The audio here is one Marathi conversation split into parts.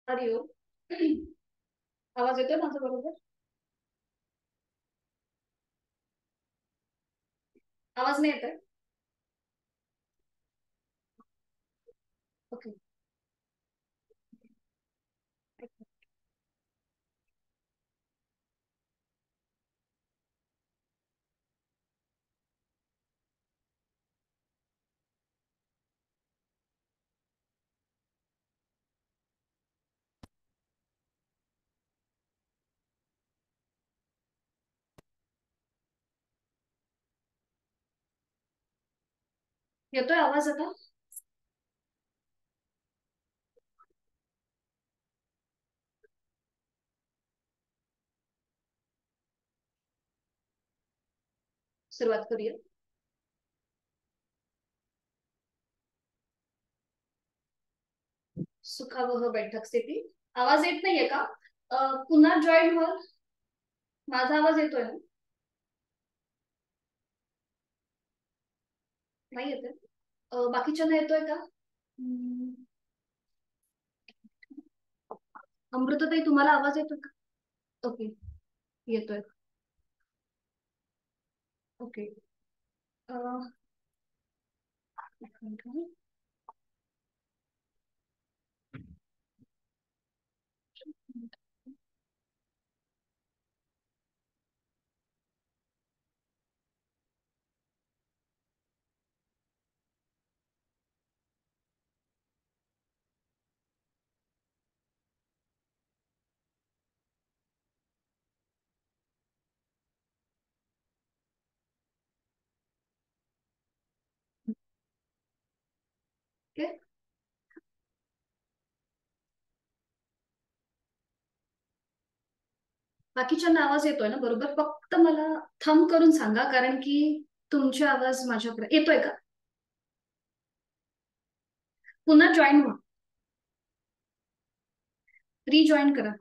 हरिओ. आवाज येतोय माझा बरोबर? आवाज नाही येतोय? ओके. येतोय आवाज आता? सुरुवात करूया. सुखावह बैठक स्थिती. आवाज येत नाहीये का? पुन्हा जॉईन व्हा. माझा आवाज येतोय ना? नाही येतोय? बाकीच्यांना येतोय का? हम्म, अमृताताई तुम्हाला आवाज येतोय का? ओके. येतोय. ओके. अं, एक मिनिट हं. ओके. बाकीच्यांना आवाज येतोय ना बरोबर? फक्त मला थंब करून सांगा, कारण की तुमचे आवाज माझ्याकडे येतोय का? पुन्हा जॉईन व्हा. रिजॉईन करा.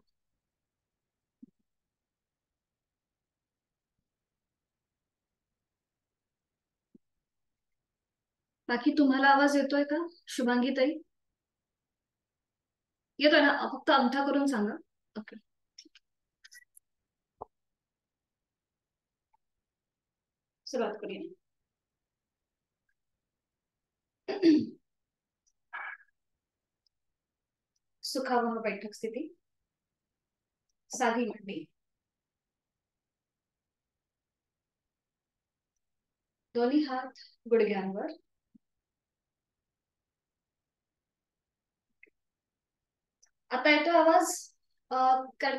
बाकी तुम्हाला आवाज येतोय का, शुभांगी ताई? येतोय ना? फक्त अंगठा करून सांगा. ओके. सुरुवात करूया. सुखावह बैठक स्थिती. साधी मांडी. दोन्ही हात गुडघ्यांवर. आता येतो आवाज?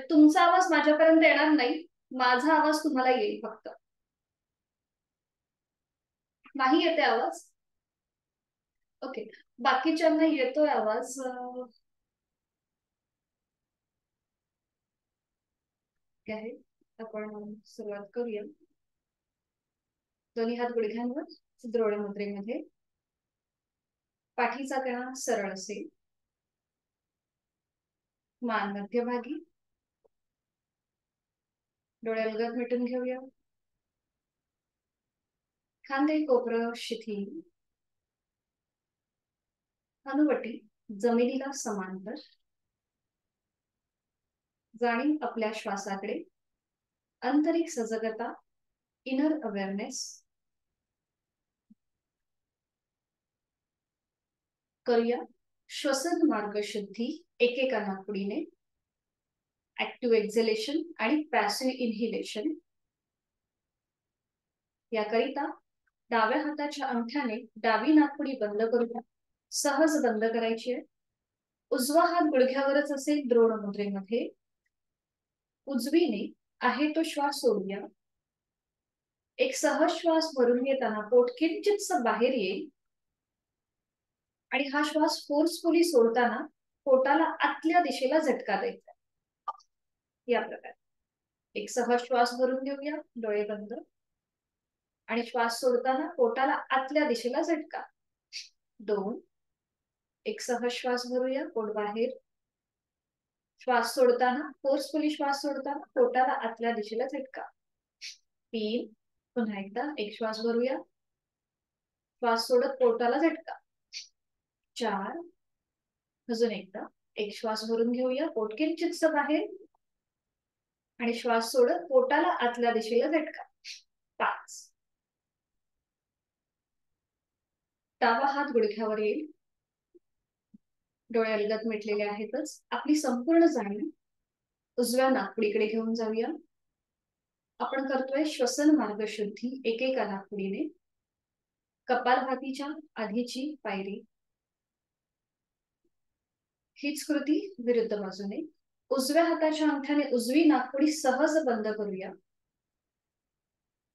तुमचा आवाज माझ्यापर्यंत येणार नाही. माझा आवाज तुम्हाला येईल फक्त. नाही येते आवाज? ओके. बाकीच्यांना येतोय आवाज. काय आहे? आपण सुरुवात करूया. दोन्ही हात गुडघ्यांवर, द्रोण मुद्रेमध्ये. पाठीचा कणा सरळ असेल. मान मध्यभागी. डोळे अलगद मिटून घेऊया. खांदे कोपरं शिथिल. हनुवटी जमिनीला समांतर. जाणीव आपल्या श्वासाकडे. आंतरिक सजगता, इनर अवेअरनेस. करूया श्वसन मार्ग शुद्धी एकेका नाकपुडीने. ऍक्टिव्ह एक्झलेशन आणि पॅसिव्ह इन्हिलेशन. याकरिता डाव्या हाताच्या अंगठ्याने डावी नाकपुडी बंद करूया. सहज बंद करायची आहे. उजवा हात गुडघ्यावरच असेल द्रोण मुद्रेमध्ये. उजवीने आहे तो श्वास सोडूया. एक सहज श्वास भरून येताना पोट किंचितस बाहेर येईल आणि हा श्वास फोर्सफुली सोडताना पोटाला आतल्या दिशेला झटका द्यायचा. या प्रकारे एक सहज श्वास भरून घेऊया, डोळे बंद, आणि श्वास सोडताना पोटाला आतल्या दिशेला झटका. 2. एक सहज श्वास भरूया, पोट बाहेर. श्वास सोडताना फोर्सफुली श्वास सोडताना पोटाला आतल्या दिशेला झटका. 3. पुन्हा एकदा एक श्वास भरूया, श्वास सोडत पोटाला झटका. 4. अजून एकदा एक श्वास भरून घेऊया, पोट किंचितस बाहेर, आणि श्वास सोडत पोटाला आतल्या दिशेला झटका. 5. डावा हात गुडघ्यावर येईल, डोळे अलगद मिटलेले आहेतच. आपली संपूर्ण जाणीव उजव्या नाकपुडीकडे घेऊन जाऊया. आपण करतोय श्वसन मार्ग शुद्धी एकेका नाकपुडीने. कपालभातीच्या आधीची पायरी. हीच कृती विरुद्ध बाजूने. उजव्या हाताच्या अंगठ्याने उजवी नाकपुडी सहज बंद करूया.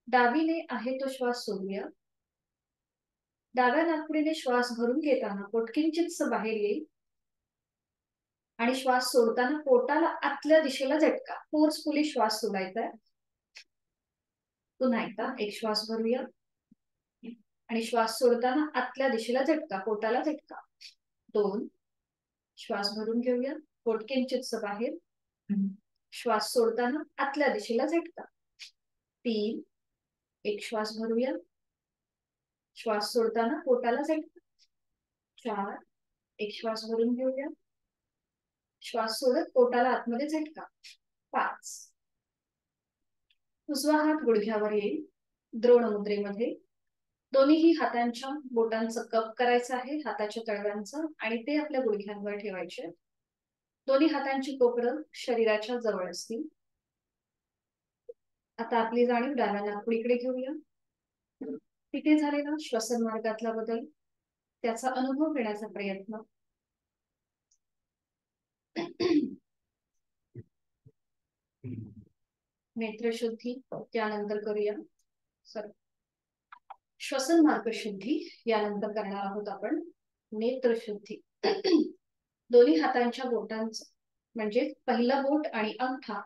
डावीने आहे तो श्वास सोडूया. डाव्या नाकपुडीने श्वास भरून घेताना पोट किंचितस बाहेर येईल, आणि श्वास सोडताना पोटाला आतल्या दिशेला झटका. फोर्सफुली श्वास सोडायचा आहे. पुन्हा एकदा एक श्वास भरूया, आणि श्वास सोडताना आतल्या दिशेला झटका, पोटाला झटका. 2. श्वास भरून घेऊया, पोट किंचितस बाहेर, श्वास सोडताना आतल्या दिशेला झटका. 3. एक श्वास भरूया, श्वास सोडताना पोटाला झटका. 4. एक श्वास भरून घेऊया, श्वास सोडत पोटाला आतमध्ये झटका. 5. उजवा हात गुडघ्यावर येईल, द्रोण मुद्रेमध्ये. दोन्ही हातांच्या बोटांचं कप करायचं आहे, हाताच्या तळव्यांचं, आणि ते आपल्या गुडघ्यांवर ठेवायचे. दोन्ही हातांची कोपरं शरीराच्या जवळ असतील. आता आपली जाणीव डाव्या नाकपुडीकडे घेऊया. तिथे झालेला श्वसन मार्गातला बदल, त्याचा अनुभव घेण्याचा प्रयत्न. नेत्रशुद्धी त्यानंतर करूया. श्वसन मार्ग शुद्धी यानंतर करणार आहोत आपण नेत्रशुद्धी. दोन्ही हातांच्या बोटांचं म्हणजे पहिलं बोट आणि अंगठा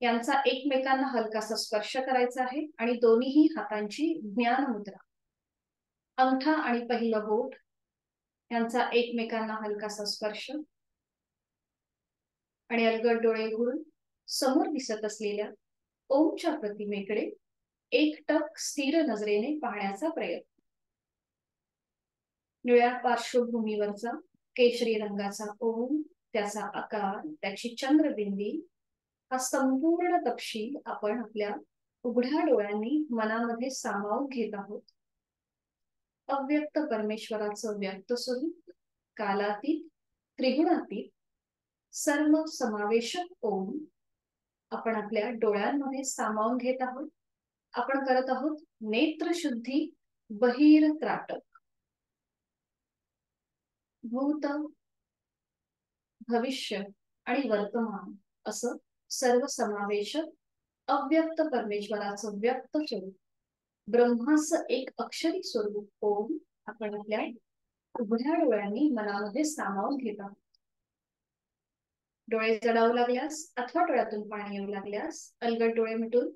यांचा एकमेकांना हलकासा स्पर्श करायचा आहे, आणि दोन्ही हातांची ज्ञान मुद्रा. अंगठा आणि पहिलं बोट यांचा एकमेकांना हलकासा स्पर्श, आणि अलगद डोळे उघडून समोर दिसत असलेल्या ओमच्या प्रतिमेकडे एकटक स्थिर नजरेने पाहण्याचा प्रयत्न. निळ्या पार्श्वभूमीवरचा केशरी रंगाचा ओम, त्याचा आकार, त्याची चंद्रबिंदी, हा संपूर्ण तपशील आपण आपल्या उघड्या डोळ्यांनी मनामध्ये सामावून घेत आहोत. अव्यक्त परमेश्वराचं व्यक्त स्वरूप, कालातीत, त्रिगुणातीत, सर्व समावेशक ओम आपण आपल्या डोळ्यांमध्ये सामावून घेत आहोत. आपण करत आहोत नेत्रशुद्धी बहिर त्राटक. भूत, भविष्य आणि वर्तमान असं सर्व समावेशक अव्यक्त परमेश्वराचं व्यक्त स्वरूप, ब्रह्माचं एक अक्षरी स्वरूप ओम आपण आपल्या उघड्या डोळ्यांनी मनामध्ये सामावून घेत आहोत. डोळे जडावू लागल्यास अथवा डोळ्यातून पाणी येऊ लागल्यास अलगद डोळे मिटून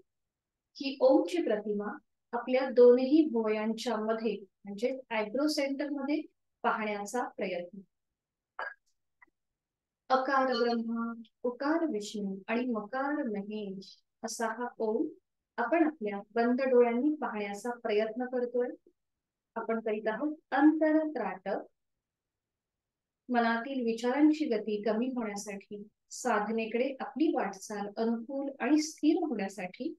ही ओमची प्रतिमा आपल्या दोन्ही भुवयांच्या मध्ये म्हणजे आयब्रो सेंटर मध्ये पाहण्याचा प्रयत्न. अकार ब्रह्मा, उकार विष्णू आणि मकार महेश असा हा ओम आपण आपल्या बंद डोळ्यांनी पाहण्याचा प्रयत्न करतोय. आपण करीत आहोत अंतरत्राटक. मनातील विचारांची गती कमी होण्यासाठी, साधनेकडे आपली वाटचाल अनुकूल आणि स्थिर होण्यासाठी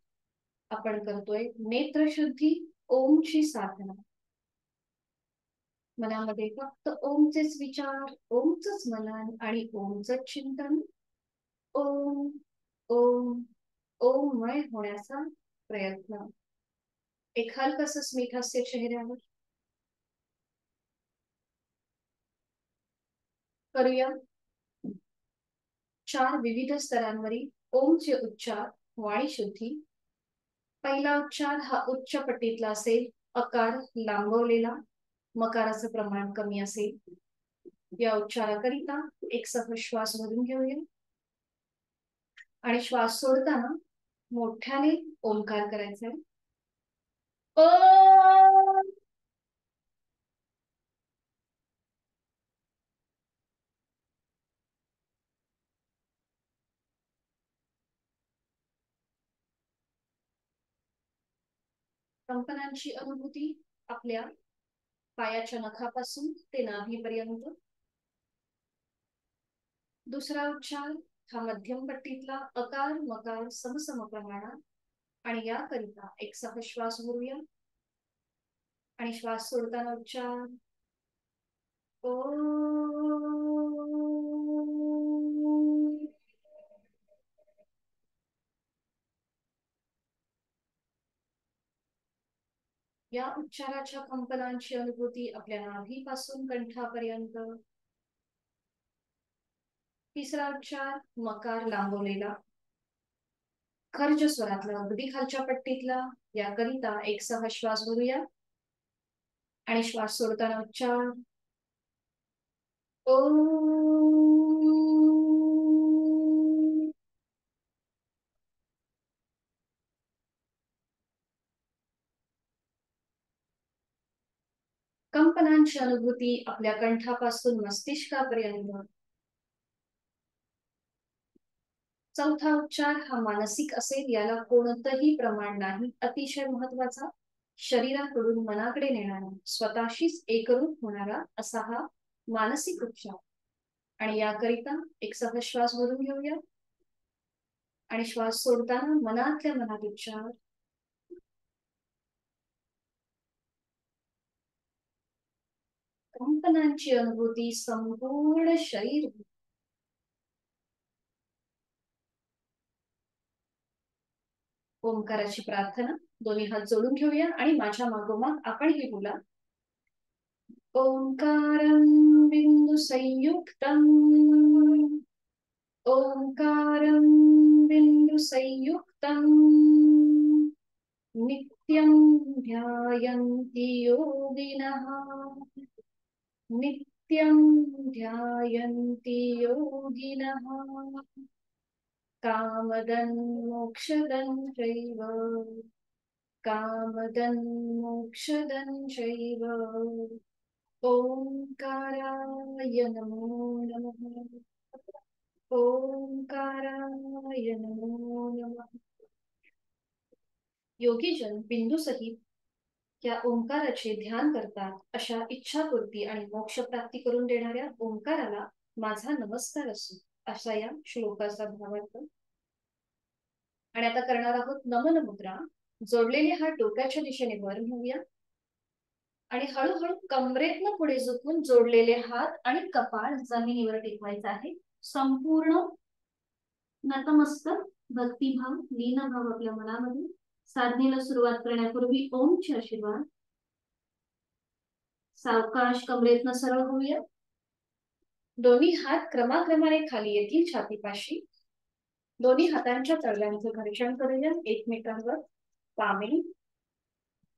आपण करतोय नेत्रशुद्धी ओमची साधना. मनामध्ये फक्त ओमचेच विचार, ओमचंच मनन आणि ओमचंच चिंतन. ओम ओम ओममय होण्याचा प्रयत्न. एक हलकसं स्मित हास्य चेहऱ्यावर करूया. 4 विविध स्तरांवरील ओमचे उच्चार वाणी शुद्धी. पहिला उच्चार हा उच्च पट्टीतला असेल, अकार लांबवलेला, मकाराचं प्रमाण कमी असेल. या उच्चाराकरिता एक सह श्वास भरून घेऊया, आणि श्वास सोडताना मोठ्याने ओंकार करायचा आहे. कंपनांची अनुभूती आपल्या पायाच्या नखापासून ते नाभीपर्यंत. दुसरा उच्चार हा मध्यम पट्टीतला अकार मकार समसम प्रमाणात, आणि याकरिता एक सहश्वास भरूया. आणि श्वास सोडताना उच्चार ओ. या उच्चाराच्या कंपनांची अनुभूती आपल्या नाभीपासून कंठापर्यंत. तिसरा उच्चार मकार लांबवलेला खर्ज स्वरातला अगदी खालच्या पट्टीतला, याकरिता एक सहश्वास भरूया. आणि श्वास सोडताना उच्चार ओ. कंपनांची अनुभूती आपल्या कंठापासून मस्तिष्कापर्यंत. चौथा उच्चार हा मानसिक असेल, याला कोणतंही प्रमाण नाही. अतिशय महत्वाचा, शरीराकडून मनाकडे नेणारा, स्वतःशीच एकरूप होणारा असा हा मानसिक उच्चार. आणि याकरिता एक सहश्वास भरून घेऊया. आणि श्वास सोडताना मनातल्या मनात उच्चार कंपनांची अनुभूती संपूर्ण शरीर. ओंकाराची प्रार्थना. दोन्ही हात जोडून घेऊया आणि माझ्या मागोमाग आपण हे बोला. ओंकारं बिंदु संयुक्तम्, ओंकारं बिंदु संयुक्तम्, नित्यं ध्यायन्ति योगिनः, नित्यं ध्यायन्ति योगिनः, कामदं मोक्षदं चैव, कामदं मोक्षदं चैव. ओंकाराय नमो नमः. ओंकाराय नमो नमः. योगीजन बिंदू सहित या ओंकाराचे ध्यान करतात. अशा इच्छापूर्ती आणि मोक्ष प्राप्ती करून देणाऱ्या ओंकाराला माझा नमस्कार असो, असा या श्लोकाचा भावार्थ. आणि आता करणार आहोत नमन मुद्रा. जोडलेले हात डोक्याच्या दिशेने वर घेऊया आणि हळूहळू कमरेतनं पुढे झुकून जोडलेले हात आणि कपाळ जमिनीवर टेकवायचं आहे. संपूर्ण नतमस्तक, भक्तिभाव, लीनभाव आपल्या मनामध्ये. साधनेला सुरुवात करण्यापूर्वी ओमचे आशीर्वाद. सावकाश कमरेतनं सरळ होऊया. दोन्ही हात क्रमाक्रमाने खाली येतील छातीपाशी. दोन्ही हातांच्या तळव्यांचं घर्षण करूया एकमेकांवर. पामे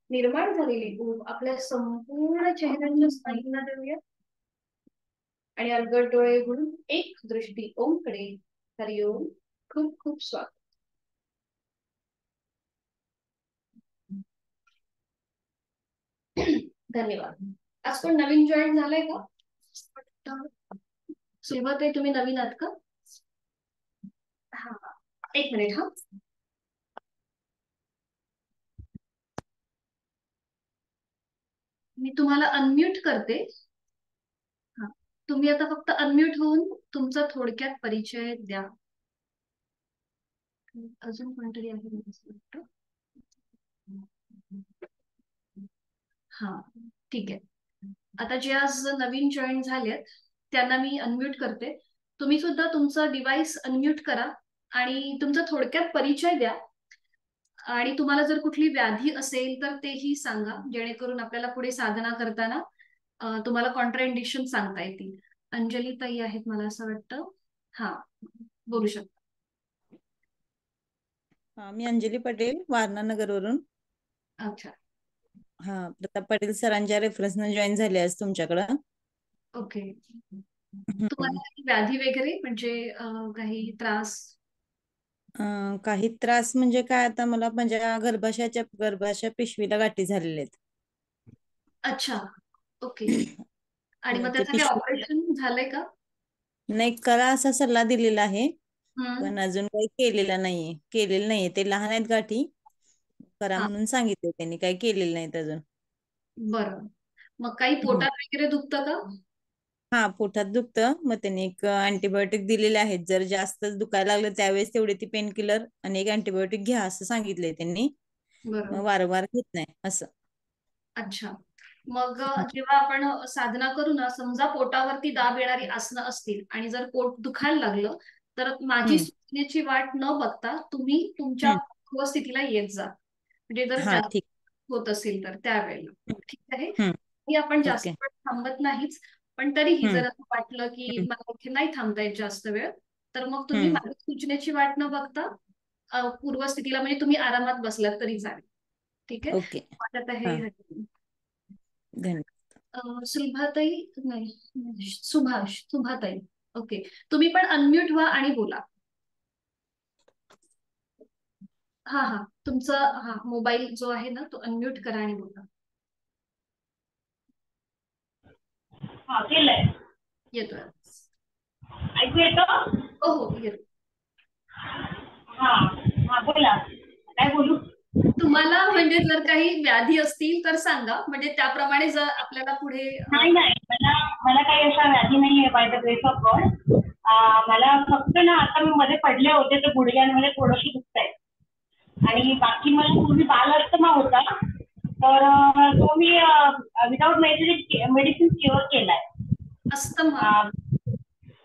निर्माण झालेली ऊब आपल्या संपूर्ण चेहऱ्याच्या स्नायूंना देऊया. आणि अलगद डोळे उघडून एक दृष्टी ओमकडे. हरिओम. खूप खूप स्वागत. धन्यवाद. आज कोण नवीन जॉईन झालाय का? सुरुवात आहे. तुम्ही नवीन आहात का? हा, एक मिनिट. हा, मी तुम्हाला अनम्यूट करते. हा, तुम्ही आता फक्त अनम्यूट होऊन तुमचा थोडक्यात परिचय द्या. अजून कोणतरी आहे वाटतं. हा, ठीक आहे. आता जे आज नवीन जॉईन झालेत त्यांना मी अनम्यूट करते. तुम्ही सुद्धा तुमचं डिव्हाइस अनम्यूट करा आणि तुमचा थोडक्यात परिचय द्या. आणि तुम्हाला जर कुठली व्याधी असेल तर तेही सांगा, जेणेकरून आपल्याला पुढे साधना करताना तुम्हाला कॉन्ट्राइंडिक्शन सांगता येतील. अंजली ताई आहेत मला असं वाटतं. हा, बोलू शकता. मी अंजली पटेल, वारणा नगरवरून. अच्छा. हा, प्रताप पाटील सरांच्या रेफरन्सने जॉईन झाले आज तुमच्याकडं. ओके. तुम्हाला काही व्याधी वगैरे म्हणजे काही त्रास? काही त्रास म्हणजे काय, आता मला माझ्या गर्भाशय पिशवीला गाठी झालेल्या आहेत. अच्छा, ओके. आणि मग मग ते त्याचं काही पिशवी ऑपरेशन झालंय का? नाही, करा असा सल्ला दिलेला आहे, हम्म. पण अजून काही केलेलं नाहीये. ते लहान आहेत गाठी, करा हा, म्हणून सांगितले, त्यांनी काही केलेलं नाहीत अजून. बरं. मग काही पोटात वगैरे दुखतं का? हा, पोटात दुखतं, मग त्यांनी एक अँटीबायोटिक दिलेले आहेत. जर जास्त दुखायला लागलं त्यावेळेस तेवढे ती पेन किलर आणि एक अँटीबायोटिक घ्या असं सांगितलंय त्यांनी. बरोबर. वारंवार घेत नाही असं. अच्छा. मग हं, जेव्हा आपण साधना करू ना, समजा पोटावरती दाब येणारी आसनं असतील आणि जर पोट दुखायला लागलं, तर माझी हं, सूचनेची वाट न बघता तुम्ही तुमच्या हं. पूर्वस्थितीला येत जा. म्हणजे जर हा, जास्त ठीक. होत असेल तर त्यावेळेला. हं, ठीक आहे. हं. की आपण जास्त ओके. वेळ थांबत नाहीच, पण तरीही हं, जर असं वाटलं की हं, मला इथे नाही थांबता येत जास्त वेळ, तर मग तुम्ही हं. माझ्या सूचनेची वाट न बघता पूर्वस्थितीला म्हणजे तुम्ही आरामात बसलात तरी चालेल. ठीक आहे. ओके. वाटत आहे हा, धन्यवाद. सुभाताई नाही, सुभाताई. ओके. तुम्ही पण अनम्यूट व्हा आणि बोला. हा हा, तुमचा हा मोबाईल जो आहे ना तो अनम्यूट करा आणि बोला. हा केलंय. येतोय आवाज. ऐकू येतं? हो हो येतो. हा हा बोला, काय बोलू? तुम्हाला म्हणजे जर काही व्याधी असतील तर सांगा, म्हणजे त्याप्रमाणे जर आपल्याला पुढे नाही नाही, मला मला काही अशा व्याधी नाहीये by the grace of God. मला फक्त ना आता मी मध्ये पडले होते तर गुडघ्यांमध्ये थोडंशी दुखतंय. आणि बाकी मला पूर्वी बाल अस्थमा होता, तर तो मी विदाउट मेडिसिन क्युअर केलाय. अस्थमा.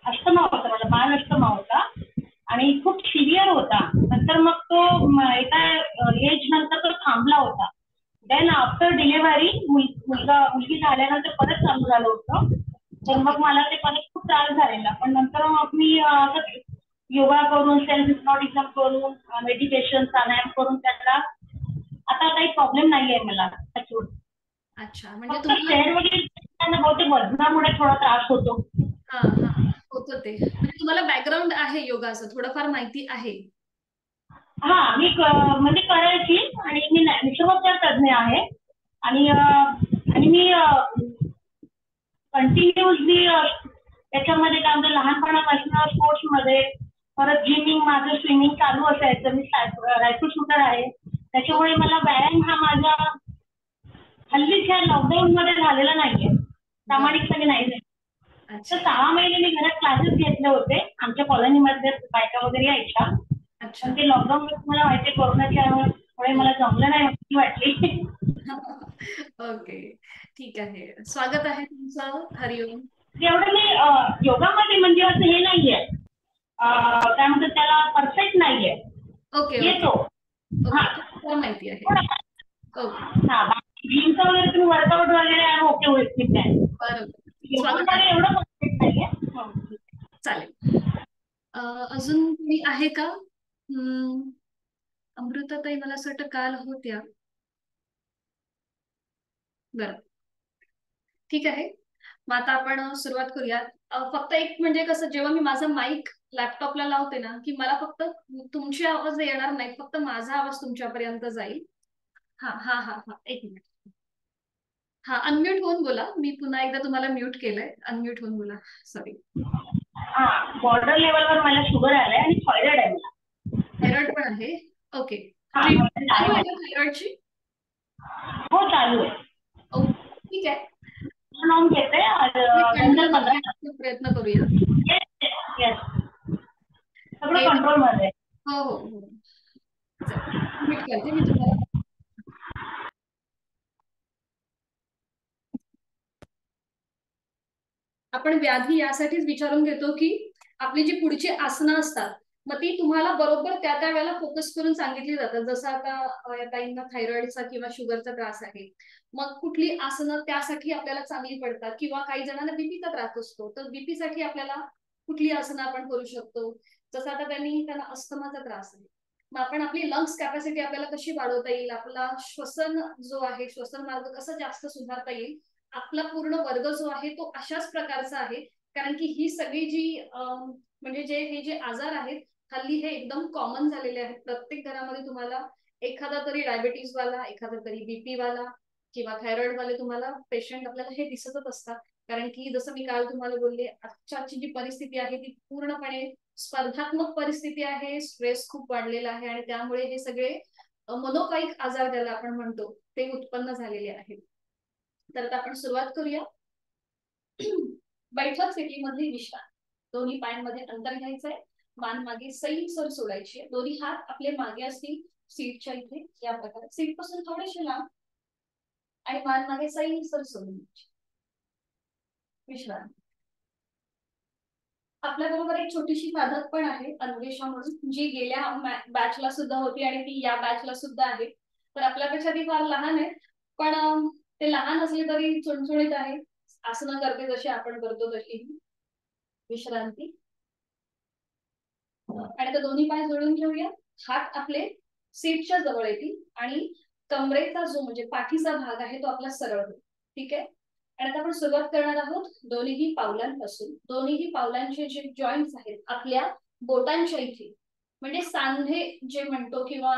अस्थमा होता, मला बाल अस्थमा होता आणि खूप सिव्हिअर होता. नंतर मग तो एका एज नंतर तो थांबला होता. देन आफ्टर डिलिव्हरी मुलगी झाल्यानंतर परत चालू झालं होतं. तर ओके. मग मला ते परत खूप त्रास झालेला. पण नंतर मग मी योगा करून, सेल्फ हिप्नॉटिझम करून, मेडिटेशन, प्राणायाम करून त्याला आता काही प्रॉब्लेम नाहीये मला. अच्छा, म्हणजे फक्त तुम्हाला स्टेअर वगैरे बहुतेक वजनामुळे थोडा त्रास होतो. हा हा होतं ते, म्हणजे तुम्हाला बॅकग्राऊंड आहे योगाचं, थोडंफार माहिती आहे. हा, मी म्हणजे करायची आणि मी निसर्गोपचार तज्ञ आहे. आणि आणि मी कंटिन्युअसली त्याच्यामध्ये काय म्हणतो लहानपणापासून स्पोर्ट्समध्ये, परत जिमिंग, माझं स्विमिंग चालू असायचं. मी रायफल शूटर आहे. त्याच्यामुळे मला व्यायाम हा माझा हल्लीच्या लॉकडाऊन मध्ये झालेला नाहीये, बरं. प्रामाणिकपणे नाही झाला. तर अच्छा 6 महिने मी घरात क्लासेस घेतले होते. आमच्या कॉलनीमध्ये बायका वगैरे यायच्या. अच्छा. पण ते लॉकडाऊन मध्ये मला माहिती कोरोनाच्या मुळे मला जमलं नाही, भीती वाटली. ओके, ठीक आहे. स्वागत आहे तुमचं. हरिओम. एवढं मी योगामध्ये म्हणजे असं हे नाहीये, काय म्हणतात त्याला, परफेक्ट नाहीये. ओके ओके येतो. हा ओके, तुम्हाला माहिती आहे. ओके. हा, जिमचं वगैरे तुम्ही वर्कआउट वगैरे आहे, ओके ठीक आहे. बरोबर. स्वागत आहे. योगामध्ये एवढं परफेक्ट नाहीये. चालेल. अजून कोणी आहे का? अमृताताई मला असं वाटतं काल होत्या. बरं, ठीक आहे. मग आता आपण सुरुवात करूया. फक्त एक म्हणजे कसं, जेव्हा मी माझा माईक लॅपटॉपला लावते ना, की मला फक्त तुमची आवाज येणार नाही, फक्त माझा आवाज तुमच्यापर्यंत जाईल. हा हा हा हा, एक मिनिट. हा, अनम्यूट होऊन बोला. मी पुन्हा एकदा तुम्हाला म्यूट केलंय. अनम्यूट होऊन बोला. सॉरी. हा, बॉर्डर लेवलवर मला शुगर आलंय आणि थायरॉइड आहे मला. थायरॉइड पण आहे. ओके. हा, ट्रीटमेंट चालू आहे का थायरॉइडची? हो चालू आहे. ओके, ठीक आहे. नॉन घेते हे नंतर कंट्रोल मध्ये 15. आणण्याचा प्रयत्न करूया. येस येस, सगळं हे कंट्रोल मध्ये. हो हो हो. चल, सबमिट करते मी तुम्हाला. आपण व्याधी यासाठीच विचारून घेतो की आपली जी पुढची आसनं असतात, मग ती तुम्हाला बरोबर त्या त्या वेळेला फोकस करून सांगितली जातात. जसं आता या ताईंना थायरॉइडचा किंवा शुगरचा त्रास आहे, मग कुठली आसनं त्यासाठी आपल्याला चांगली पडतात, किंवा काही जणांना बीपीचा त्रास असतो, तर बीपी साठी आपल्याला कुठली आसनं आपण करू शकतो. जसं आता त्यांना अस्थमाचा त्रास आहे, मग आपण आपली लंग्स कॅपॅसिटी आपल्याला कशी वाढवता येईल, आपला श्वसन जो आहे, श्वसन मार्ग कसा जास्त सुधारता येईल. आपला पूर्ण वर्ग जो आहे तो अशाच प्रकारचा आहे, कारण की ही सगळी जी म्हणजे हे जे आजार आहेत हल्ली हे एकदम कॉमन झालेले आहेत. प्रत्येक घरामध्ये तुम्हाला एखादा तरी डायबिटीज वाला, एखादा तरी बीपी वाला किंवा थायरॉइड वाले तुम्हाला पेशंट आपल्याला हे दिसतच असतात. कारण की जसं मी काल तुम्हाला बोलले, आजची जी परिस्थिती आहे ती पूर्णपणे स्पर्धात्मक परिस्थिती आहे. स्ट्रेस खूप वाढलेला आहे आणि त्यामुळे हे सगळे मनोकायिक आजार ज्याला आपण म्हणतो ते उत्पन्न झालेले आहेत. तर आता आपण सुरुवात करूया. बैठक स्थितीमधली विश्रांती. दोन्ही पायांमध्ये अंतर घ्यायचंय, मान मागे सैलसर सोडायची आहे, दोन्ही हात आपले मागे असतील सीटच्या इथे या प्रकारे, सीट पासून थोडेसे लांब आणि मान मागे सैलसर सोडून द्यायची. विश्रांती. आपल्या बरोबर एक छोटीशी साधक पण आहे अन्वेषा म्हणून, जी गेल्या बॅचला सुद्धा होती आणि ती या बॅचला सुद्धा आहे. तर आपल्यापेक्षा ती फार लहान आहे, पण ते लहान असले तरी चुणचुणीत आहे, आसनं करते जशी आपण करतो तशी. विश्रांती. आणि आता दोन्ही पाय जोडून घेऊया, हात आपले सीटच्या जवळ येतील आणि कमरेचा जो म्हणजे पाठीचा भाग आहे तो आपला सरळ होईल. ठीक आहे. आणि आता आपण सुरुवात करणार आहोत दोन्ही पावलांपासून. दोन्ही पावलांचे जे जॉईंट्स आहेत आपल्या बोटांच्या इथे, म्हणजे सांधे जे म्हणतो किंवा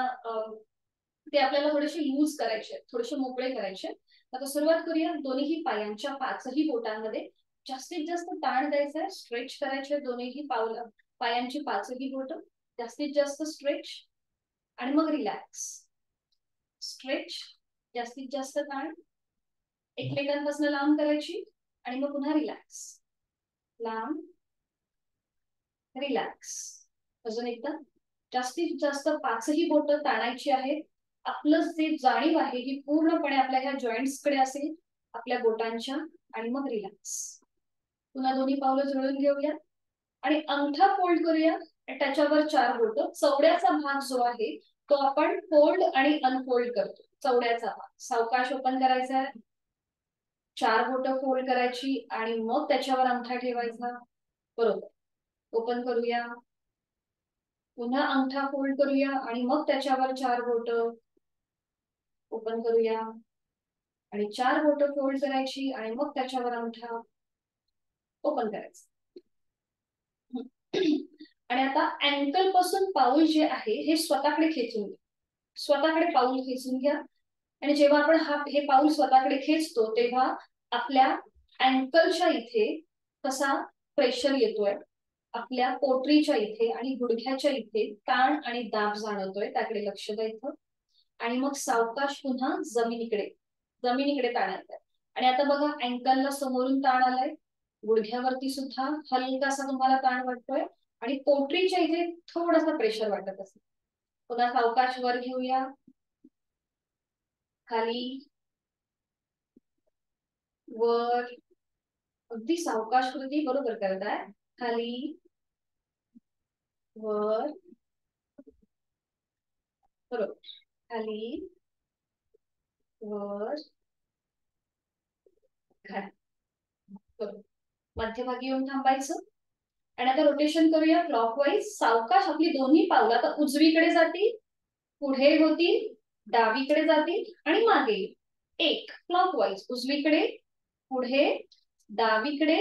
ते आपल्याला थोडेसे लूज करायचे, थोडेसे मोकळे करायचे. आता सुरुवात करूया. दोन्ही पायांच्या पाचही बोटांमध्ये जास्तीत जास्त ताण द्यायचा आहे, स्ट्रेच करायचे दोन्ही पायांची पाचही बोट, जास्तीत जास्त स्ट्रेच आणि मग रिलॅक्स. स्ट्रेच, जास्तीत जास्त ताण, एकमेकांपासून लांब करायची आणि मग पुन्हा रिलॅक्स, लांब, रिलॅक्स. अजून एकदा जास्तीत जास्त पाचही बोट ताणायची आहेत. आपलं जे जाणीव आहे ही पूर्णपणे आपल्या ह्या जॉईंट्स कडे असेल, आपल्या बोटांच्या, आणि मग रिलॅक्स. पुन्हा दोन्ही पावलं जोडून घेऊया आणि अंगठा फोल्ड करूया, त्याच्यावर 4 बोट. चवड्याचा भाग जो आहे तो आपण फोल्ड आणि अनफोल्ड करतो. चवड्याचा भाग सावकाश ओपन करायचा आहे, 4 बोट फोल्ड करायची आणि मग त्याच्यावर अंगठा ठेवायचा. बरोबर. ओपन करूया, पुन्हा अंगठा फोल्ड करूया आणि मग त्याच्यावर 4 बोट ओपन करूया आणि 4 बोट फोल्ड करायची आणि मग त्याच्यावर अंगठा ओपन करायचा. आणि आता अँकल पासून पाऊल जे आहे हे स्वतःकडे खेचून घ्या. स्वतःकडे पाऊल खेचून घ्या. आणि जेव्हा आपण हे पाऊल स्वतःकडे खेचतो तेव्हा आपल्या अँकलच्या इथे कसा प्रेशर येतोय, आपल्या पोटरीच्या इथे आणि गुडघ्याच्या इथे ताण आणि दाब जाणवतोय, त्याकडे लक्ष द्यायचं. आणि मग सावकाश पुन्हा जमिनीकडे ताण येत आहे. आणि आता बघा अँकलला समोरून ताण आलाय, गुडघ्यावरती सुद्धा हलकासा तुम्हाला ताण वाटतोय आणि पोटरीच्या इथे थोडासा प्रेशर वाटत असेल. पुन्हा सावकाश वर घेऊया, खाली, वर, अगदी सावकाश कृती बरोबर करताय. खाली, वर, बरोबर, खाली, वर, खाली, बरोबर. मध्यभागी येऊन थांबायचं. आणि आता रोटेशन करूया क्लॉकवाईज. सावकाश आपली दोन्ही पावलं आता उजवीकडे जातील, पुढे होतील, डावीकडे जातील आणि मागे. 1 क्लॉकवाईज, उजवीकडे, पुढे, डावीकडे,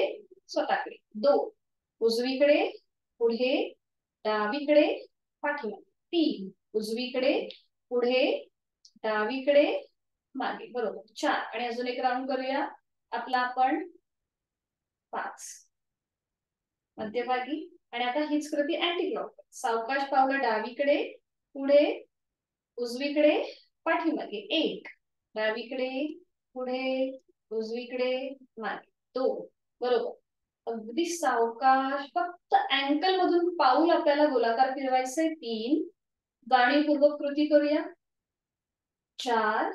स्वतःकडे. 2 उजवीकडे, पुढे, डावीकडे, पाठीमागे. 3 उजवीकडे, पुढे, डावीकडे, मागे. बरोबर. 4 आणि अजून एक राऊंड करूया आपला आपण 5 मध्यभागी. आणि आता हीच कृती अँटी क्लॉकवाईज. सावकाश पावलं डावीकडे, पुढे, उजवीकडे, पाठीमागे. 1 डावीकडे, पुढे, उजवीकडे, मागे. 2 बरोबर. अगदी सावकाश, फक्त अँकल मधून पाऊल आपल्याला गोलाकार फिरवायचंय. 3 जाणीवपूर्वक कृती करूया. 4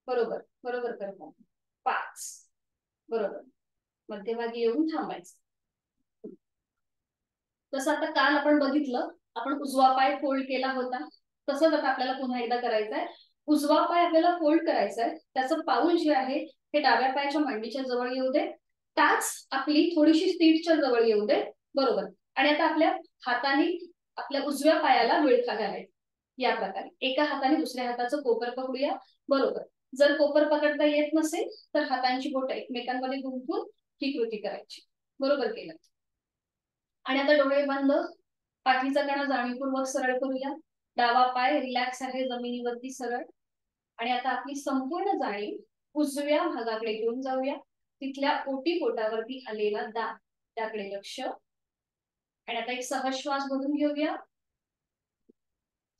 बरोबर, बरोबर करतो. 5 बरोबर. मध्यभागी येऊन थांबायचं. तसं आता काल आपण बघितलं, आपण उजवा पाय फोल्ड केला होता, तसंच आता आपल्याला पुन्हा एकदा करायचंय. उजवा पाय आपल्याला फोल्ड करायचा आहे, त्याचं पाऊल जे आहे हे डाव्या पायाच्या मांडीच्या जवळ येऊ दे, टाच आपली थोडीशी सीटच्या जवळ येऊ दे. बरोबर. आणि आता आपल्या हाताने आपल्या उजव्या पायाला विळखा घालायचा या प्रकारे. एका हाताने दुसऱ्या हाताचं कोपर पकडूया. बरोबर. जर कोपर पकडता येत नसेल तर हातांची बोटं एकमेकांमध्ये गुंफून ही कृती करायची. बरोबर केलं. आणि आता डोळे बंद, पाठीचा कणा जाणीवपूर्वक सरळ करूया. डावा पाय रिलॅक्स आहे, जमिनीवरती सरळ. आणि आता आपली संपूर्ण जाणीव उजव्या भागाकडे घेऊन जाऊया. तिथल्या ओटीपोटावरती आलेला दाब, त्याकडे लक्ष. आणि आता एक सहज श्वास भरून घेऊया,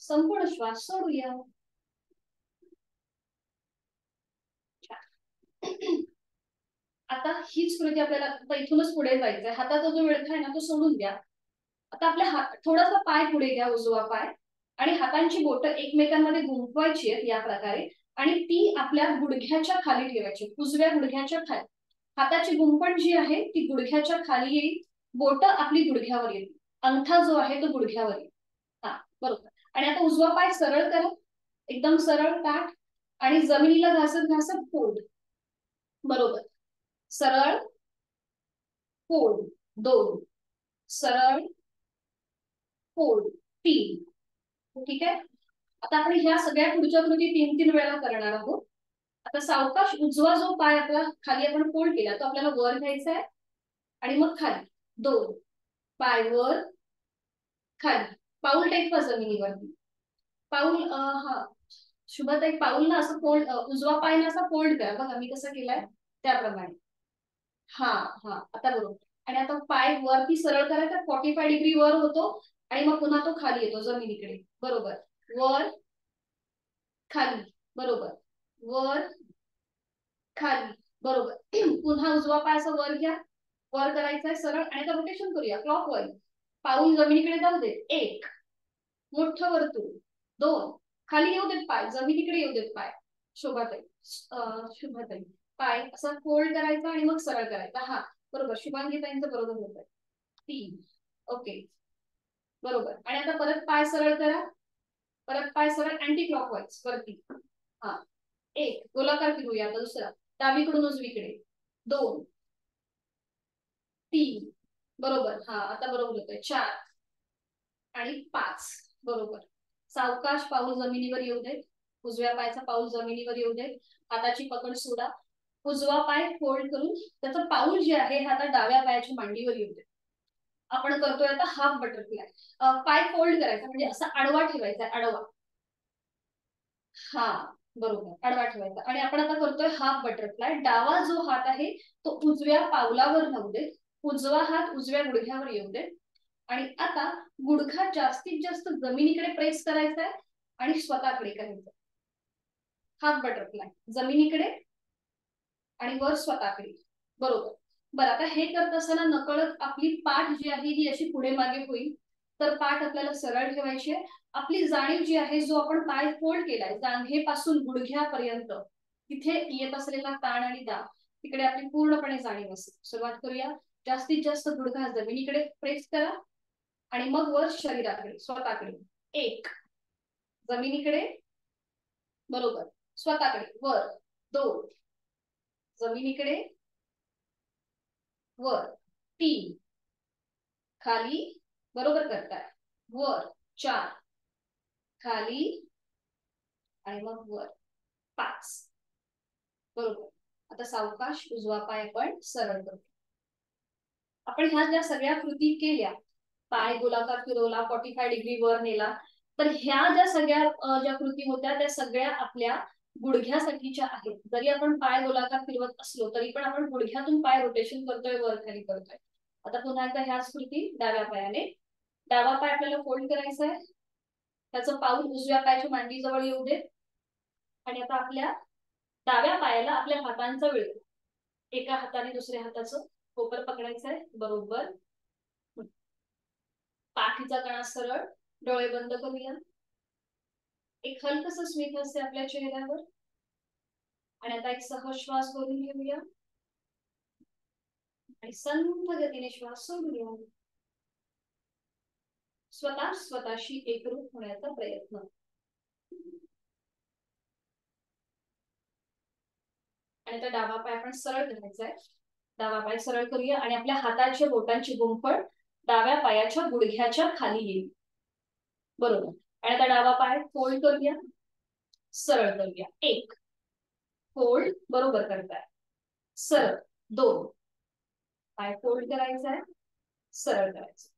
संपूर्ण श्वास सोडूया. आता हीच कृती आपल्याला आता इथूनच पुढे जायचंय. हाताचा जो विळखा आहे ना तो सोडून द्या. आता आपल्या हात थोडासा पाय पुढे घ्या, उजवा पाय, आणि हातांची बोटं एकमेकांमध्ये गुंफवायची आहेत या प्रकारे, आणि ती आपल्या गुडघ्याच्या खाली ठेवायची, उजव्या गुडघ्याच्या खाली. हाताची गुंफण जी आहे ती गुडघ्याच्या खाली येईल, बोटं आपली गुडघ्यावर येईल, अंगठा जो आहे तो गुडघ्यावर येईल. हा बरोबर. आणि आता उजवा पाय सरळ करा, एकदम सरळ ताठ, आणि जमिनीला घासत घासत फोल्ड. बरोबर. सरळ फोल्ड 2, सरळ फोल्ड 3. ठीक आहे. आता आपण ह्या सगळ्या पुढच्या कृती 3-3 वेळा करणार आहोत. आता सावकाश उजवा जो पाय आपला खाली आपण फोल्ड केला तो आपल्याला वर घ्यायचा आहे, आणि मग खाली 2 पाय वर खाली, पाऊल टेकवा जमिनीवरती. पाऊल हा शुभताई, पाऊल ना असं फोल्ड, उजवा पाय ना असा फोल्ड करा, बघा मी कसं केलाय त्याप्रमाणे. हा हा आता बरोबर. आणि आता पाय वरती सरळ करायचा, 45 डिग्री वर होतो, आणि मग पुन्हा तो खाली येतो जमिनीकडे. बरोबर. वर खाली. बरोबर. वर खाली. बरोबर. पुन्हा उजवा पाय असा वर घ्या, वर करायचा सरळ, आणि आता रोटेशन करूया क्लॉकवाईज. पाऊल जमिनीकडे जाऊ दे, 1 मोठं वर्तुळ, 2 खाली येऊ देत पाय, जमिनीकडे येऊ देत पाय. शुभताई पाय असा फोल्ड करायचा आणि मग सरळ करायचा. हा बरोबर, शुभांगीताईंचं बरोबर होत आहे. 3 ओके बरोबर. आणि आता परत पाय सरळ करा, परत पाय सरळ अँटी क्लॉकवाईज वरती. हा 1 गोलाकार फिरूया. आता दुसरा डावीकडून उजवीकडे, 2 3 बरोबर. हा आता बरोबर होतंय. 4 आणि 5 बरोबर. सावकाश पाऊल जमिनीवर येऊ देत, उजव्या पायाचा पाऊल जमिनीवर येऊ देत, हाताची पकड सोडा, उजवा पाय फोल्ड करून त्याचं पाऊल जे आहे आता डाव्या पायाच्या मांडीवर येऊ देत. आपण करतोय आता हाफ बटरफ्लाय. पाय फोल्ड करायचा म्हणजे असा आडवा ठेवायचा, आडवा. हा बरोबर, आडवा ठेवायचा. आणि आपण आता करतोय हाफ बटरफ्लाय. डावा जो हात आहे तो उजव्या पावलावर राहू देत, उजवा हात उजव्या गुडघ्यावर येऊ देत, आणि आता गुडघा जास्तीत जास्त जमिनीकडे प्रेस करायचा आहे आणि स्वतःकडे करायचं. हाफ बटरफ्लाय जमिनीकडे आणि वर स्वतःकडे. बरोबर. बरं, आता हे करत असताना नकळत आपली पाठ जी आहे ही अशी पुढे मागे होईल, तर पाठ आपल्याला सरळ ठेवायची आहे. आपली जाणीव जी आहे, जो आपण पाय फोल्ड केलाय जांघेपासून गुडघ्यापर्यंत, तिथे येत असलेला ताण आणि दाब तिकडे आपली पूर्णपणे जाणीव असेल. सुरुवात करूया. जास्तीत जास्त गुडघा जमिनीकडे प्रेस करा, आणि मग वर शरीराकडे स्वतःकडे. 1 जमिनीकडे. बरोबर. स्वतःकडे वर. 2 जमिनीकडे वर. 3 खाली. बरोबर करताय. वर. 4 खाली, आणि मग वर. 5 बरोबर. आता सावकाश उजवा पाय आपण सरळ करतो. आपण ह्या ज्या सगळ्या कृती केल्या, पाय गोलाकार फिरवला, 45 डिग्री वर नेला, तर ह्या ज्या सगळ्या ज्या कृती होत्या त्या सगळ्या आपल्या गुडघ्यासाठीच्या आहेत. जरी आपण पाय गोलाकार फिरवत असलो तरी पण आपण गुडघ्यातून पाय रोटेशन करतोय, वर खाली करतोय. आता पुन्हा एकदा ह्याच कृती डाव्या पायाने. डावा पाय आपल्याला फोल्ड करायचा आहे, त्याचं पाऊल उजव्या पायाच्या मांडीजवळ येऊ देत, आणि आता आपल्या डाव्या पायाला आपल्या हातांचा विळखा, एका हाताने दुसऱ्या हाताचं कोपर पकडायचं आहे. बरोबर. पाठीचा कणा सरळ, डोळे बंद करूया. एक हलकसं स्मित असते आपल्या चेहऱ्यावर, आणि आता एक सहज श्वास करून घेऊया, आणि संथ गतीने श्वास सोडूया. स्वतःशी एकरूप होण्याचा प्रयत्न. आणि आता डावा पाय आपण सरळ करायचा आहे. डावा पाय सरळ करूया, आणि आपल्या हाताच्या बोटांची गुंफण डाव्या पायाच्या गुडघ्याच्या खाली येईल. बरोबर. आणि आता डावा पाय फोल्ड करूया, सरळ करूया. 1 फोल्ड. बरोबर करताय. सरळ. 2 पाय फोल्ड करायचा आहे, सरळ करायचं.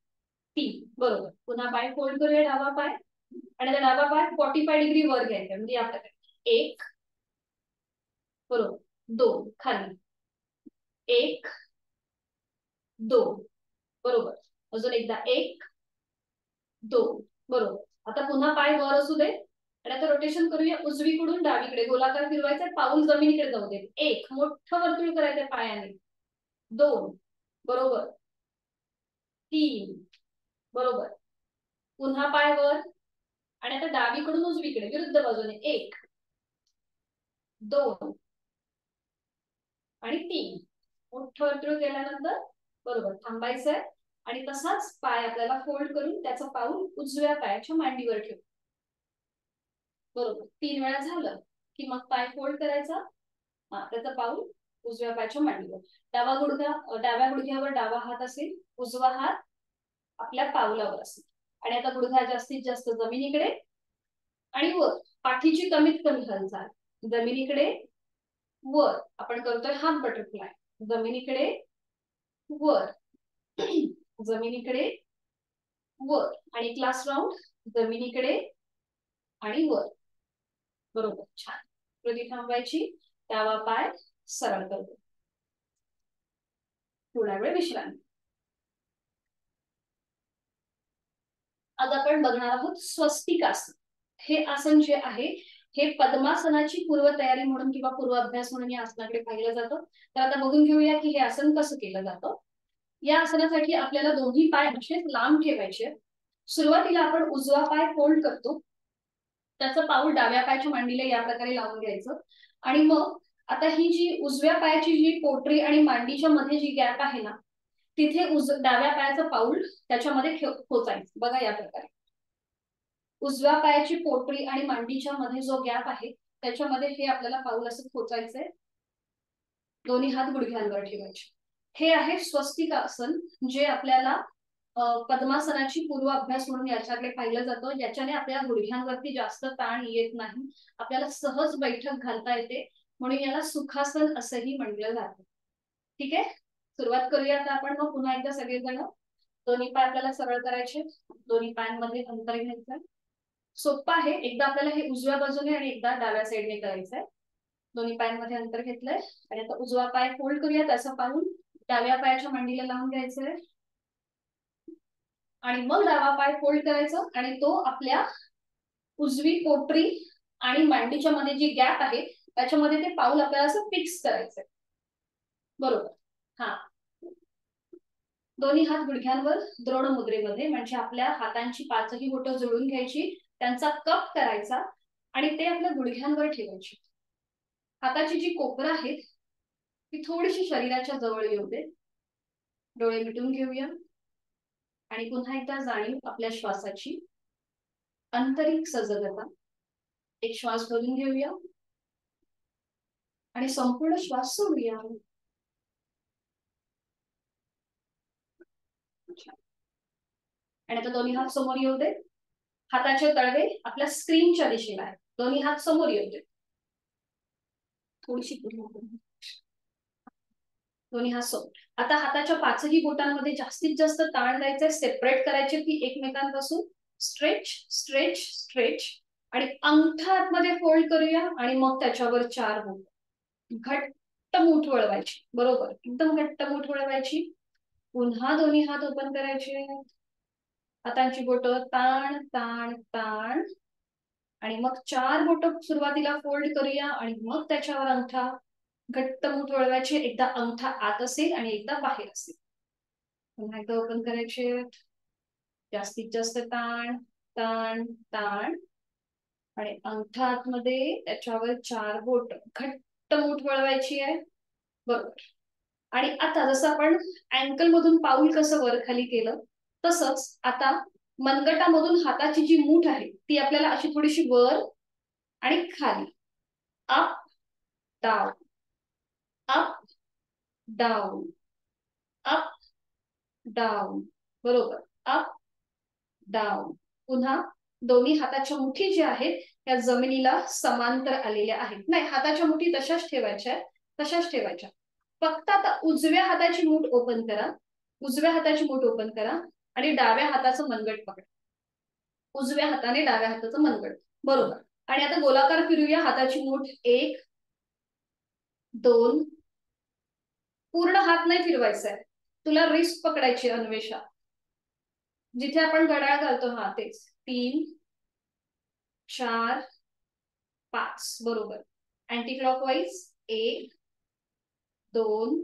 3 बरोबर. पुन्हा पाय फोल्ड करूया डावा पाय, आणि आता डावा पाय 45 डिग्री वर घ्यायचा, म्हणजे आपल्याकडे 1 बरोबर. 2 खाली. 1 2 बरोबर. अजून एकदा 1 2 बरोबर. आता पुन्हा पाय वर असू दे, आणि आता रोटेशन करूया उजवीकडून डावीकडे, गोलाकार फिरवायचा, पाऊल जमिनीकडे जाऊ दे. 1 मोठं वर्तुळ करायचंय पायाने, 2 बरोबर, 3 बरोबर, पुन्हा पाय वर आणि आता डावीकडून उजवीकडे विरुद्ध बाजूने 1 2 आणि 3 मोठं वर्तुळ केल्यानंतर बरोबर थांबायचंय आणि तसाच पाय आपल्याला फोल्ड करून त्याचं पाऊल उजव्या पायाच्या मांडीवर ठेवू. बरोबर 3 वेळा झालं की मग पाय फोल्ड करायचा, त्याचं पाऊल उजव्या पायाच्या मांडीवर. डाव्या गुडघ्यावर डावा हात असेल, उजवा हात आपल्या पावलावर असेल आणि आता गुडघा जास्तीत जास्त जमिनीकडे आणि वर. पाठीची कमीत कमी हालचाल जमिनीकडे वर. आपण करतोय हाफ बटरफ्लाय. जमिनीकडे वर जमिनीकडे वर आणि क्लास राऊंड जमिनीकडे आणि वर. बरोबर छान. कृती थांबवायची, डावा पाय सरळ करतो. थोडा वेळ विश्रांती. आज आपण बघणार आहोत स्वस्तिक आसन. हे आसन जे आहे हे पद्मासनाची पूर्वतयारी म्हणून किंवा पूर्वाभ्यास म्हणून या आसनाकडे पाहिलं जातं. तर आता बघून घेऊया की हे आसन कसं केलं जातं. या आसनासाठी आपल्याला दोन्ही पाय असेच लांब ठेवायचे. सुरुवातीला आपण उजवा पाय फोल्ड करतो, त्याचं पाऊल डाव्या पायाच्या मांडीला या प्रकारे लावून घ्यायचं आणि मग आता ही जी उजव्या पायाची जी पोटरी आणि मांडीच्या मध्ये जी गॅप आहे ना, तिथे डाव्या पायाचं पाऊल त्याच्यामध्ये खोचायचं. बघा या प्रकारे उजव्या पायाची पोटरी आणि मांडीच्या मध्ये जो गॅप आहे त्याच्यामध्ये हे आपल्याला पाऊल असं खोचायचंय. दोन्ही हात गुडघ्यांवर ठेवायचे. हे आहे स्वस्तिक आसन, जे आपल्याला पद्मासनाची पूर्वाभ्यास म्हणून याच्याकडे पाहिलं जातं. याच्याने आपल्या गुडघ्यांवरती जास्त ताण येत नाही, आपल्याला सहज बैठक घालता येते, म्हणून याला सुखासन असंही म्हटलं जातं. ठीक आहे, सुरुवात करूया आता आपण. मग पुन्हा एकदा सगळेजण दोन्ही पाय आपल्याला सरळ करायचे, दोन्ही पायांमध्ये अंतर घ्यायचं. सोपं आहे. एकदा आपल्याला हे उजव्या बाजूने आणि एकदा डाव्या साईडने करायचंय. दोन्ही पायांमध्ये अंतर घेतलंय आणि आता उजवा पाय फोल्ड करूया, त्याचा पाऊल डाव्या पायाच्या मांडीला लावून घ्यायचंय आणि मग डावा पाय फोल्ड करायचा आणि तो आपल्या उजवी पोटरी आणि मांडीच्या मध्ये जी गॅप आहे त्याच्यामध्ये ते पाऊल आपल्याला असं फिक्स करायचंय. बरोबर. हा, दोन्ही हात गुडघ्यांवर द्रोण मुद्रेमध्ये, म्हणजे आपल्या हातांची पाचही बोटं जोडून घ्यायची, त्यांचा कप करायचा आणि ते आपल्या गुडघ्यांवर ठेवायची. हाताची जी कोपरं आहेत ती थोडीशी शरीराच्या जवळ येऊ दे. डोळे मिटून घेऊया आणि पुन्हा एकदा जाणीव आपल्या श्वासाची. आंतरिक सजगता. एक श्वास भरून घेऊया आणि संपूर्ण श्वास सोडूया. आणि आता दोन्ही हात समोर येऊ दे. हाताचे तळवे आपल्या स्क्रीनच्या दिशेला आहेत. दोन्ही हात समोर येऊ दे. थोडीशी दोन्ही हात समोर. आता हाताच्या पाचही बोटांमध्ये जास्तीत जास्त ताण द्यायचंय, सेपरेट करायचे ती एकमेकांपासून. स्ट्रेच स्ट्रेच स्ट्रेच आणि अंगठा आतमध्ये फोल्ड करूया आणि मग त्याच्यावर 4 बोट घट्ट मूठ वळवायची. बरोबर, एकदम घट्ट मूठ वळवायची. पुन्हा दोन्ही हात ओपन करायचे. हातांची बोट ताण ताण ताण आणि मग 4 बोट सुरुवातीला फोल्ड करूया आणि मग त्याच्यावर अंगठा घट्ट मूठ वळवायचे. एकदा अंगठा आत असेल आणि एकदा बाहेर असेल. पुन्हा एकदा ओपन करायचे. जास्तीत जास्त ताण ताण ताण आणि अंगठा आतमध्ये, त्याच्यावर 4 बोट घट्ट मूठ वळवायची आहे. बरोबर. आणि आता जसं आपण अँकल मधून पाऊल कसं वर खाली केलं तसंच आता मनगटामधून हाताची जी मूठ आहे ती आपल्याला अशी थोडीशी वर आणि खाली, up down up down up down. बरोबर, अप डाऊन. पुन्हा दोन्ही हाताच्या मुठी ज्या आहेत त्या जमिनीला समांतर आलेल्या आहेत. नाही, हाताच्या मुठी तशाच ठेवायच्या, तशाच ठेवायच्या. फक्त आता उजव्या हाताची मूठ ओपन करा, उजव्या हाताची मूठ ओपन करा आणि डाव्या हाताचं मनगट पकडा. उजव्या हाताने डाव्या हाताचं मनगट. बरोबर. आणि आता गोलाकार फिरूया. हाताची मूठ 1 2, पूर्ण हात नाही फिरवायचा आहे, तुला रिस्ट पकडायची अन्वेषा, जिथे आपण घड्याळ घालतो हा तेच. 3 4 5. बरोबर. अँटी क्लॉकवाईज 1 2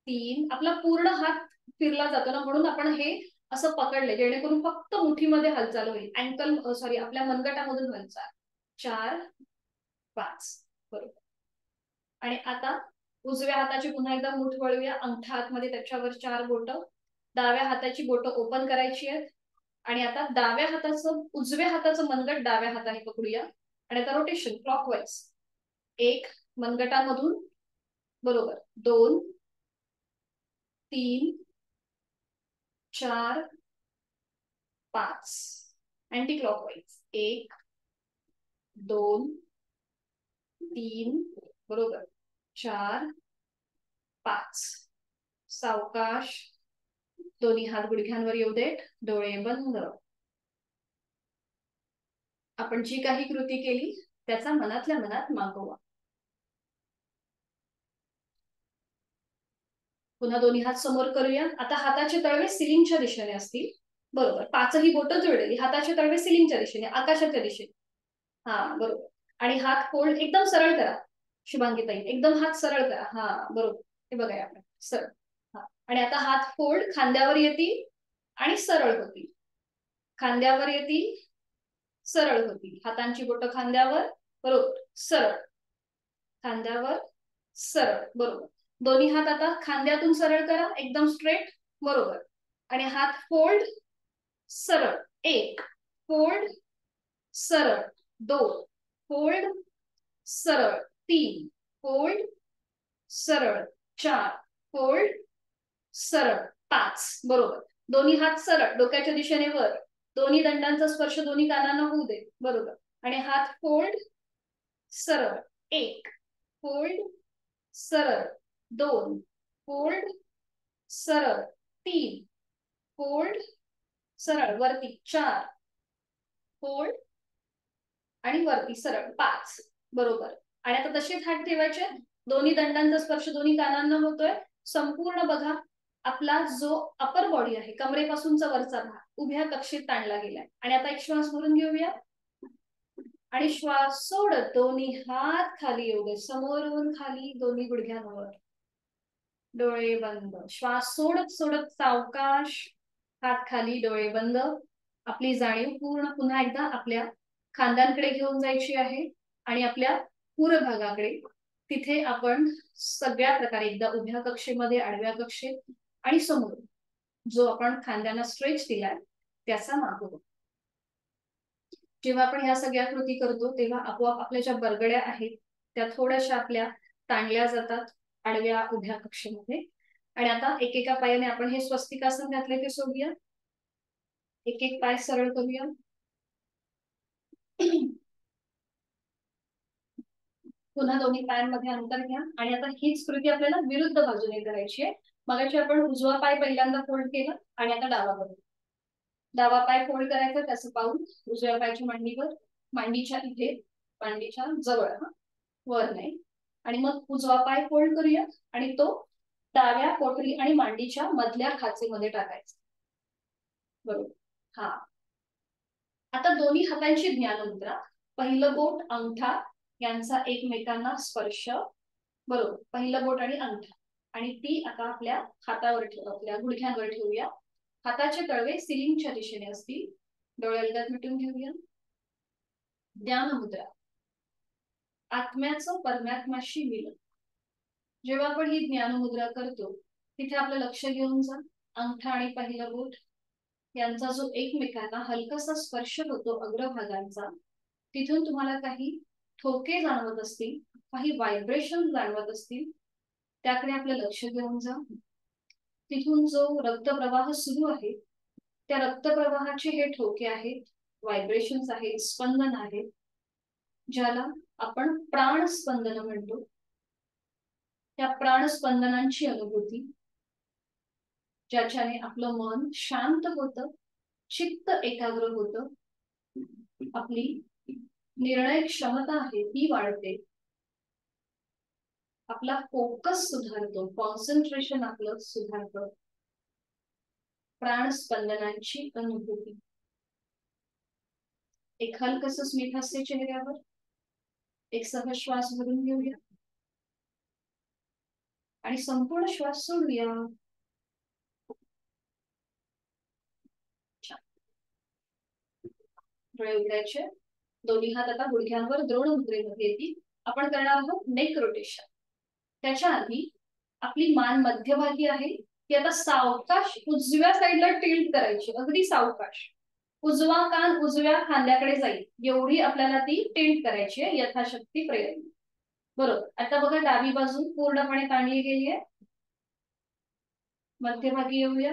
3, आपला पूर्ण हात फिरला जातो ना, म्हणून आपण हे असं पकडले जेणेकरून फक्त मुठीमध्ये हालचाल होईल. अँकल सॉरी आपल्या मनगटामधून हालचाल. 4, 5 बरोबर. आणि आता उजव्या हाताची पुन्हा एकदा मूठ वळूया. अंगठा हातमध्ये, त्याच्यावर 4 बोट. डाव्या हाताची बोट ओपन करायची आहेत आणि आता डाव्या हाताचं उजव्या हाताचं मनगट डाव्या हाताने पकडूया आणि आता रोटेशन क्लॉकवाईज. 1 मनगटामधून बरोबर, 2, 3, 4, 5 अँटी क्लॉकवाईज. 1, 2, 3 बरोबर, 4, 5. सावकाश. दोन्ही हात गुडघ्यांवर येऊ देत. डोळे बंद. आपण जी काही कृती केली त्याचा मनातल्या मनात मागोवा. पुन्हा दोन्ही हात समोर करूया. आता हाताचे तळवे सिलिंगच्या दिशेने असतील. बरोबर, 5ही बोटं जोडलेली. हाताचे तळवे सिलिंगच्या दिशेने, आकाशाच्या दिशेने. हा बरोबर. आणि हात फोल्ड एकदम सरळ करा. शुभांगी ताई, एकदम हात सरळ करा. हा बरोबर, हे बघा आपण सरळ. हा, आणि आता हात फोल्ड खांद्यावर येतील आणि सरळ होतील. खांद्यावर येतील, सरळ होतील. हातांची बोटं खांद्यावर, बरोबर, सरळ. खांद्यावर, सरळ, बरोबर. दोन्ही हात आता खांद्यातून सरळ करा, एकदम स्ट्रेट, बरोबर. आणि हात फोल्ड, सरळ. 1 फोल्ड, सरळ. 2 फोल्ड, सरळ. 3 फोल्ड, सरळ. 4 फोल्ड, सरळ. 5 बरोबर. दोन्ही हात सरळ, डोक्याच्या दिशेने वर. दोन्ही दंडांचा स्पर्श दोन्ही कानांना होऊ दे, बरोबर. आणि हात फोल्ड, सरळ. 1 फोल्ड, सरळ. 2 फोल्ड, सरळ. 3 फोल्ड, सरळ. वरती 4 फोल्ड आणि वरती सरळ. 5 बरोबर. आणि आता तसेच हात ठेवायचे. दोन्ही दंडांचा स्पर्श दोन्ही कानांना होतोय. संपूर्ण बघा आपला जो अपर बॉडी आहे, कमरेपासूनचा वरचा भाग उभ्या कक्षेत ताणला गेलाय. आणि आता एक श्वास भरून घेऊया आणि श्वास सोडत दोन्ही हात खाली येऊ दे, समोरून खाली दोन्ही गुडघ्यांवर. डोळे बंद. श्वास सोडत सोडत सावकाश हात खाली, डोळे बंद. आपली जाणीव पूर्ण पुन्हा एकदा आपल्या खांद्यांकडे घेऊन जायची आहे आणि आपल्या पूर्व भागाकडे. तिथे आपण सगळ्या प्रकारे एकदा उभ्या कक्षेमध्ये, आडव्या कक्षेत आणि समोर जो आपण खांद्यांना स्ट्रेच दिलाय त्याचा मागोवा. जेव्हा आपण ह्या सगळ्या कृती करतो तेव्हा आपोआप आपल्या ज्या बरगड्या आहेत त्या थोड्याशा आपल्या ताणल्या जातात आडव्या उभ्या कक्षेमध्ये. आणि आता एकेका पायाने आपण हे स्वस्तिकासन घातले ते सोडूया. एक एक पाय सरळ करूया. पुन्हा दोन्ही पायांमध्ये अंतर घ्या आणि आता हीच कृती आपल्याला विरुद्ध बाजूने करायची आहे. मगाशी आपण उजवा पाय पहिल्यांदा फोल्ड केला आणि आता डावा करू. डावा पाय फोल्ड करायचा, त्याचं पाऊल उजव्या पायाच्या मांडीवर, मांडीच्या इथे, मांडीच्या जवळ, वर नाही. आणि मग उजवा पाय फोल्ड करूया आणि तो डाव्या पोटरी आणि मांडीच्या मधल्या खाचेमध्ये टाकायचा. बरोबर. हा, आता दोन्ही हातांची ज्ञानमुद्रा. पहिलं बोट अंगठा यांचा एकमेकांना स्पर्श, बरोबर. पहिलं बोट आणि अंगठा. आणि ती आता आपल्या हातावर ठेवू, आपल्या गुडघ्यांवर ठेवूया. हाताचे तळवे सिलिंगच्या दिशेने असतील. डोळे अलगद मिटून घेऊया. ज्ञानमुद्रा. आत्म्याचं परमात्म्याशी मिलन. जेव्हा आपण ही ज्ञानमुद्रा करतो तिथे आपलं लक्ष घेऊन जा. अंगठा आणि पहिलं बोट यांचा जो एकमेकांना हलकासा स्पर्श होतो अग्रभागांचा, तिथून तुम्हाला काही ठोके जाणवत असतील, काही व्हायब्रेशन जाणवत असतील, त्याकडे आपलं लक्ष घेऊन जा. तिथून जो रक्तप्रवाह सुरू आहे त्या रक्तप्रवाहाचे हे ठोके आहेत, व्हायब्रेशन्स आहेत, स्पंदन आहेत, ज्याला आपण प्राणस्पंदन म्हणतो. त्या प्राणस्पंदनांची अनुभूती, ज्याच्याने आपलं मन शांत होतं, चित्त एकाग्र होतं, आपली निर्णय क्षमता आहे ती वाढते, आपला फोकस सुधारतो, कॉन्सन्ट्रेशन आपलं सुधारतं. प्राणस्पंदनांची अनुभूती. एक हलकसं स्मितहास्य चेहऱ्यावर. एक सहज श्वास भरून घेऊया आणि संपूर्ण श्वास सोडूया. डोळे उघडायचे. दोन्ही हात आता गुडघ्यांवर द्रोण मुद्रेमध्ये येतील. आपण करणार आहोत नेक रोटेशन. त्याच्या आधी आपली मान मध्यभागी आहे ती आता सावकाश उजव्या साईडला टिल्ट करायची, अगदी सावकाश. उजवा कान उजव्या खांद्याकडे जाईल एवढी आपल्याला ती टिल्ट करायची आहे, यथाशक्ती प्रयत्न. बरोबर. आता बघा डावी बाजू पूर्णपणे ताणली गेली आहे. मध्यभागी येऊया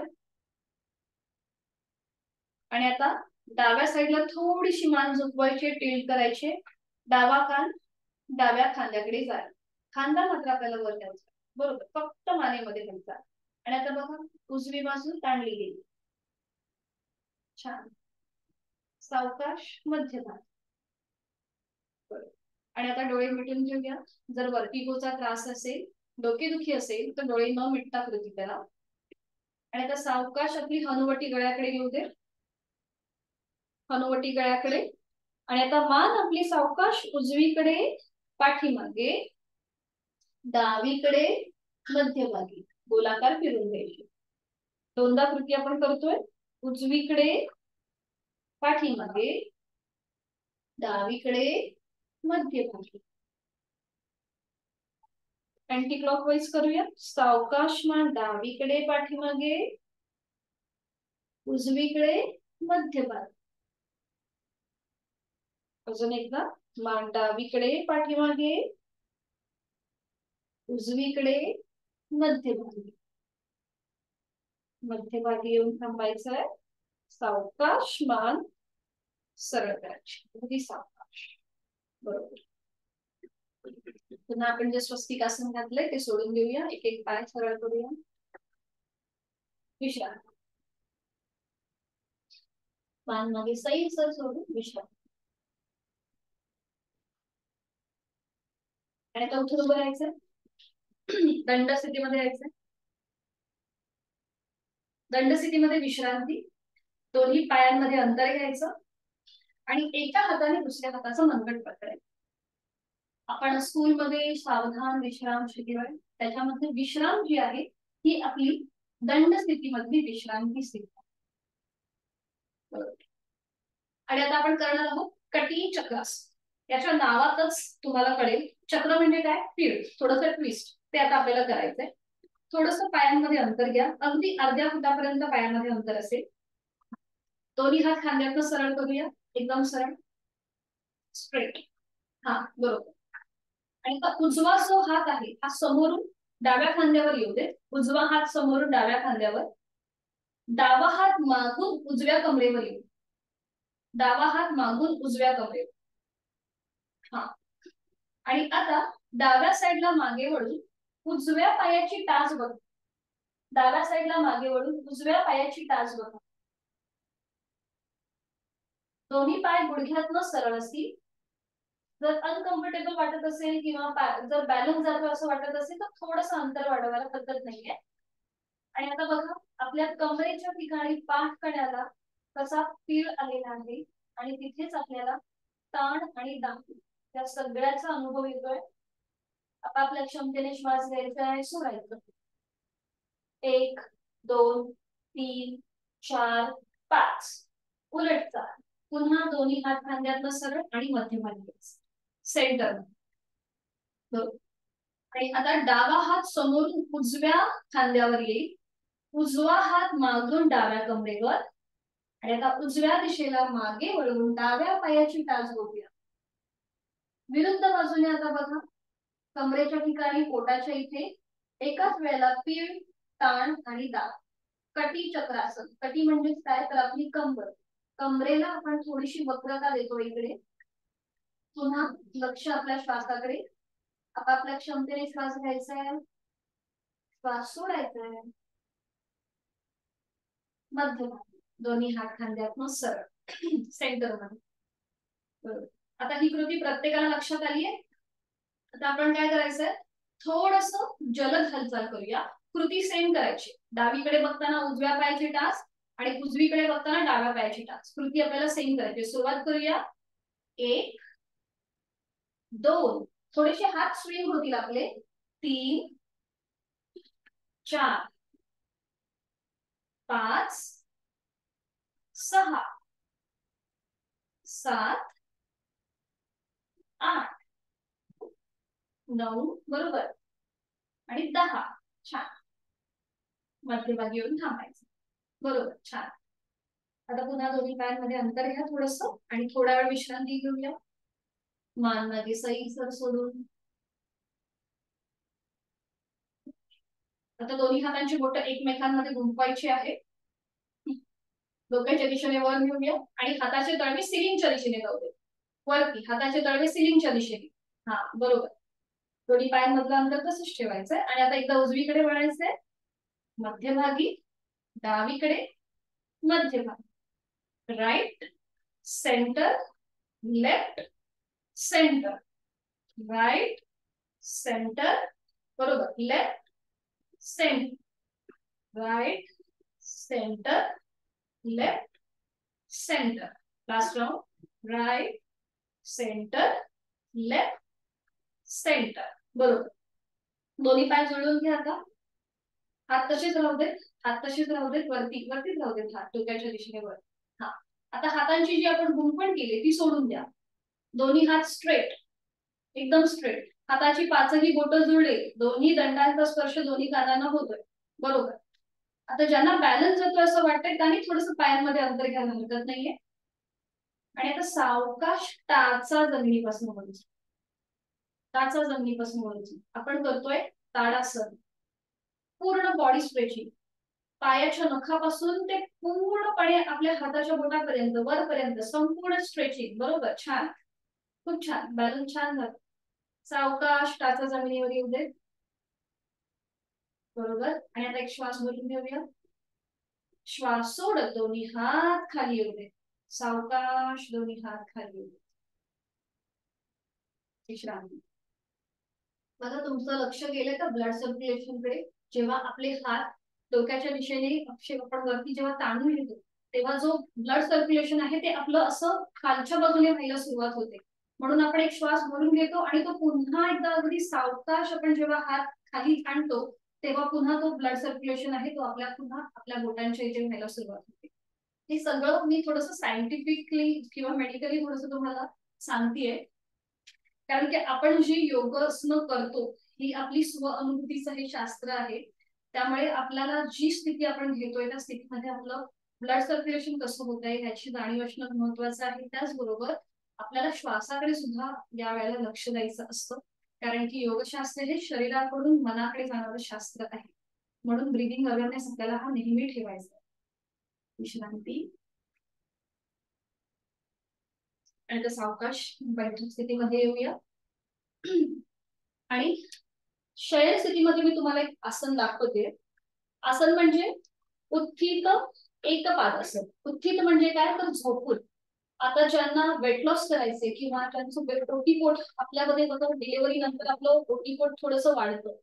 आणि आता डाव्या साईडला थोडीशी मान झुकवायची, टिल्ट करायची. डावा कान डाव्या खांद्याकडे जाईल, खांदा मात्र आपल्याला वर द्यायचा. बरोबर, फक्त मानेमध्ये घ्यायचा. आणि आता बघा उजवी बाजू ताणली गेली. छान. सावकाश मध्यभाग. बरोबर. आणि आता डोळे मिटून घेऊया. जर वर्टिगोचा त्रास असेल, डोकेदुखी असेल तर डोळे न मिटता कृती करा. आणि आता सावकाश आपली हनुवटी गळ्याकडे घेऊ दे, हनुवटी गळ्याकडे. आणि आता मान आपली सावकाश उजवीकडे पाठीमागे, डावीकडे मध्यभागी गोलाकार फिरून घ्यायची. दोनदा कृती आपण करतोय. उजवीकडे पाठीमागे, डावीकडे मध्यभागी. अँटी क्लॉकवाईज करूया. सावकाश मान डावीकडे पाठीमागे, उजवीकडे मध्यभागी. अजून एकदा मान डावीकडे पाठीमागे, उजवीकडे मध्यभागी. मध्यभागी येऊन थांबायचंय. सावकाश मान सरळ करायची, अगदी सावकाश. बरोबर. पुन्हा आपण जे स्वस्तिकासन घातलंय ते सोडून देऊया. एक एक पाय सरळ करूया. विश्राम. मान मागे सैल सर सोडून विश्राम. आणि आता उठून उभं राहायचंय. दंड स्थितीमध्ये यायचंय. दंड स्थितीमध्ये विश्रांती. दोन्ही पायांमध्ये अंतर घ्यायचं आणि एका हाताने दुसऱ्या हाताचं मनगट पकडायचं. आपण स्कूलमध्ये सावधान विश्राम शिकलोय, त्याच्यामध्ये विश्राम जी आहे ही आपली दंड स्थितीमधली विश्रांती स्थिती. आणि आता आपण करणार आहोत कटी चक्रासन. याच्या नावातच तुम्हाला कळेल चक्र म्हणजे काय, तीळ, थोडंसं ट्विस्ट. ते आता आपल्याला करायचंय. थोडस पायांमध्ये अंतर घ्या, अगदी अर्ध्या फुटापर्यंत पायांमध्ये अंतर असेल. दोन्ही हात खांद्यातनं सरळ करूया, एकदम सरळ स्ट्रेट. हा बरोबर. आणि उजवा जो हात आहे हा समोरून डाव्या खांद्यावर येऊ दे. उजवा हात समोरून डाव्या खांद्यावर, डावा हात मागून उजव्या कमरेवर येऊ. डावा हात मागून उजव्या कमरेवर. हा. आणि आता डाव्या साईडला मागे वळून उजव्या पायाची टाच बघा. डाव्या साईडला मागे वळून उजव्या पायाची टाच बघा. दोन्ही पाय गुडघ्यातनं सरळ असतील. जर अनकम्फर्टेबल वाटत असेल किंवा जर बॅलन्स जातो असं वाटत असेल तर थोडंसं अंतर वाढवायला पद्धत नाहीये. आणि आता बघा आपल्या कमरेच्या ठिकाणी पाठ कण्याला कसा पीळ आलेला आहे आणि तिथेच आपल्याला ताण आणि दाखव या सगळ्याचा अनुभव येतोय. आपापल्या क्षमतेने श्वास घ्यायचा आहे, सोडायचं. 1 2 3 4 5. उलट चाल. पुन्हा दोन्ही हात खांद्यातनं सरळ आणि मध्यभागी सेंटर. आणि आता डावा हात समोरून उजव्या खांद्यावर येईल. उजवा हात मागून डाव्या कमरेवर. आणि आता उजव्या दिशेला मागे वळून डाव्या पायाची टाच बघूया. विरुद्ध बाजूने आता बघा कमरेच्या ठिकाणी पोटाच्या इथे एकाच वेळेला पीळ, ताण आणि दाब. कटी चक्रासन. कटी म्हणजे काय तर आपली कंबर. कमरेला आपण थोडीशी वक्रता देतो इकडे. पुन्हा लक्ष आपल्या श्वासाकडे. आपापल्या क्षमतेने श्वास घ्यायचा आहे, श्वास सोडायचा आहे. मध्यभागी दोन्ही हात खांद्यातनं सरळ सेंटर मध्ये. बरोबर. आता ही कृती प्रत्येकाला लक्षात आली आहे. आता आपण काय करायचंय, थोडस जलद हालचाल करूया. कृती सेम करायची. डावीकडे बघताना उजव्या पायाची टाच आणि उजवीकडे बघताना डाव्या पायाची टाच. कृती आपल्याला सेम करायची. सुरुवात करूया. 1 2. थोडेसे हात स्विंग होतील आपले. 3 4 5 6 7 8 9 बरोबर आणि 10. छान. मध्यभागी येऊन थांबायचं. बरोबर. छान. आता पुन्हा दोन्ही पायांमध्ये अंतर घ्या थोडस आणि थोडा वेळ विश्रांती घेऊया. मान मध्ये सैल सोडून. आता दोन्ही हातांची बोटं एकमेकांमध्ये गुंफवायची आहे. डोक्याच्या दिशेने वर घेऊया आणि हाताचे तळवे सिलिंगच्या दिशेने जाऊ दे. वरती हाताचे तळवे सिलिंगच्या दिशेने. हा बरोबर. दोन्ही पायांमधलं अंतर तसंच ठेवायचंय आणि आता एकदा उजवीकडे वळायचंय. मध्यभागी, डावीकडे, मध्यभागी. Right, centre, left, centre, right, centre, बरोबर, left, centre, right, centre, left, centre. Last round. Right, centre, left, centre. बरोबर. दोन्ही पाय जुळवून घ्या. आता हात तसेच राहू देत. हात तसेच राहू देत. वरती वरतीच राहू देत. हात डोक्याच्या दिशेने वर. हा. आता हातांची जी आपण गुंफण केली ती सोडून द्या. दोन्ही हात स्ट्रेट, एकदम स्ट्रेट. हाताची पाचही बोटं जुळले. दोन्ही दंडांचा स्पर्श दोन्ही कानांना होतोय. बरोबर. आता ज्यांना बॅलन्स येतोय असं वाटतंय त्यांनी थोडस पायांमध्ये अंतर घ्यायला हरकत नाहीये. आणि आता सावकाश टाचा जमिनीपासून वरची. टाचा जमिनीपासून वरची. आपण करतोय ताडासन. पूर्ण बॉडी स्ट्रेचिंग. पायाच्या नखापासून ते पूर्णपणे आपल्या हाताच्या बोटापर्यंत वरपर्यंत संपूर्ण स्ट्रेचिंग. बरोबर. छान. खूप छान. बॅलन्स छान झालं. सावकाश टाचा जमिनीवर येऊ दे. बरोबर. आणि आता एक श्वास भरून घेऊया. श्वास सोडत दोन्ही हात खाली येऊ दे. सावकाश दोन्ही हात खाली येऊ दे. विश्रांती. बघा तुमचं लक्ष गेलं का ब्लड सर्क्युलेशन कडे. जेव्हा आपले हात डोक्याच्या दिशेने आपण वरती जेव्हा ताणून घेतो तेव्हा जो ब्लड सर्क्युलेशन आहे ते आपलं असं खालच्या बाजूने व्हायला सुरुवात होते. म्हणून आपण एक श्वास भरून घेतो आणि तो पुन्हा एकदा अगदी सावकाश आपण जेव्हा हात खाली आणतो तेव्हा पुन्हा तो ब्लड सर्क्युलेशन आहे तो आपल्या पुन्हा आपल्या बोटांच्या इथे व्हायला सुरुवात होते. हे सगळं मी थोडस सायंटिफिकली किंवा मेडिकली थोडस तुम्हाला सांगतेय. कारण की आपण जी योगासनं करतो ही आपली स्व अनुभूतीचं हे शास्त्र आहे. त्यामुळे आपल्याला जी स्थिती आपण घेतोय त्या स्थितीमध्ये आपलं ब्लड सर्क्युलेशन कसं होत आहे याची जाणीव असणं महत्वाचं आहे. त्याचबरोबर आपल्याला श्वासाकडे सुद्धा या वेळेला लक्ष द्यायचं असतं. कारण की योगशास्त्र हे शरीराकडून मनाकडे जाणारं शास्त्र आहे. म्हणून ब्रीदिंग अवेअरनेस आपल्याला हा नेहमी ठेवायचा. विश्रांती. आणि सावकाश बैठक स्थितीमध्ये येऊया. आणि शयन स्थितीमध्ये मी तुम्हाला एक आसन दाखवते. आसन म्हणजे उत्थित एकपादासन. उत्थित म्हणजे काय तर झोपून. आता ज्यांना वेट लॉस करायचे किंवा ज्यांचं ओटीपोट आपल्यामध्ये बघा डिलिव्हरी नंतर आपलं ओटीपोट थोडंसं वाढतं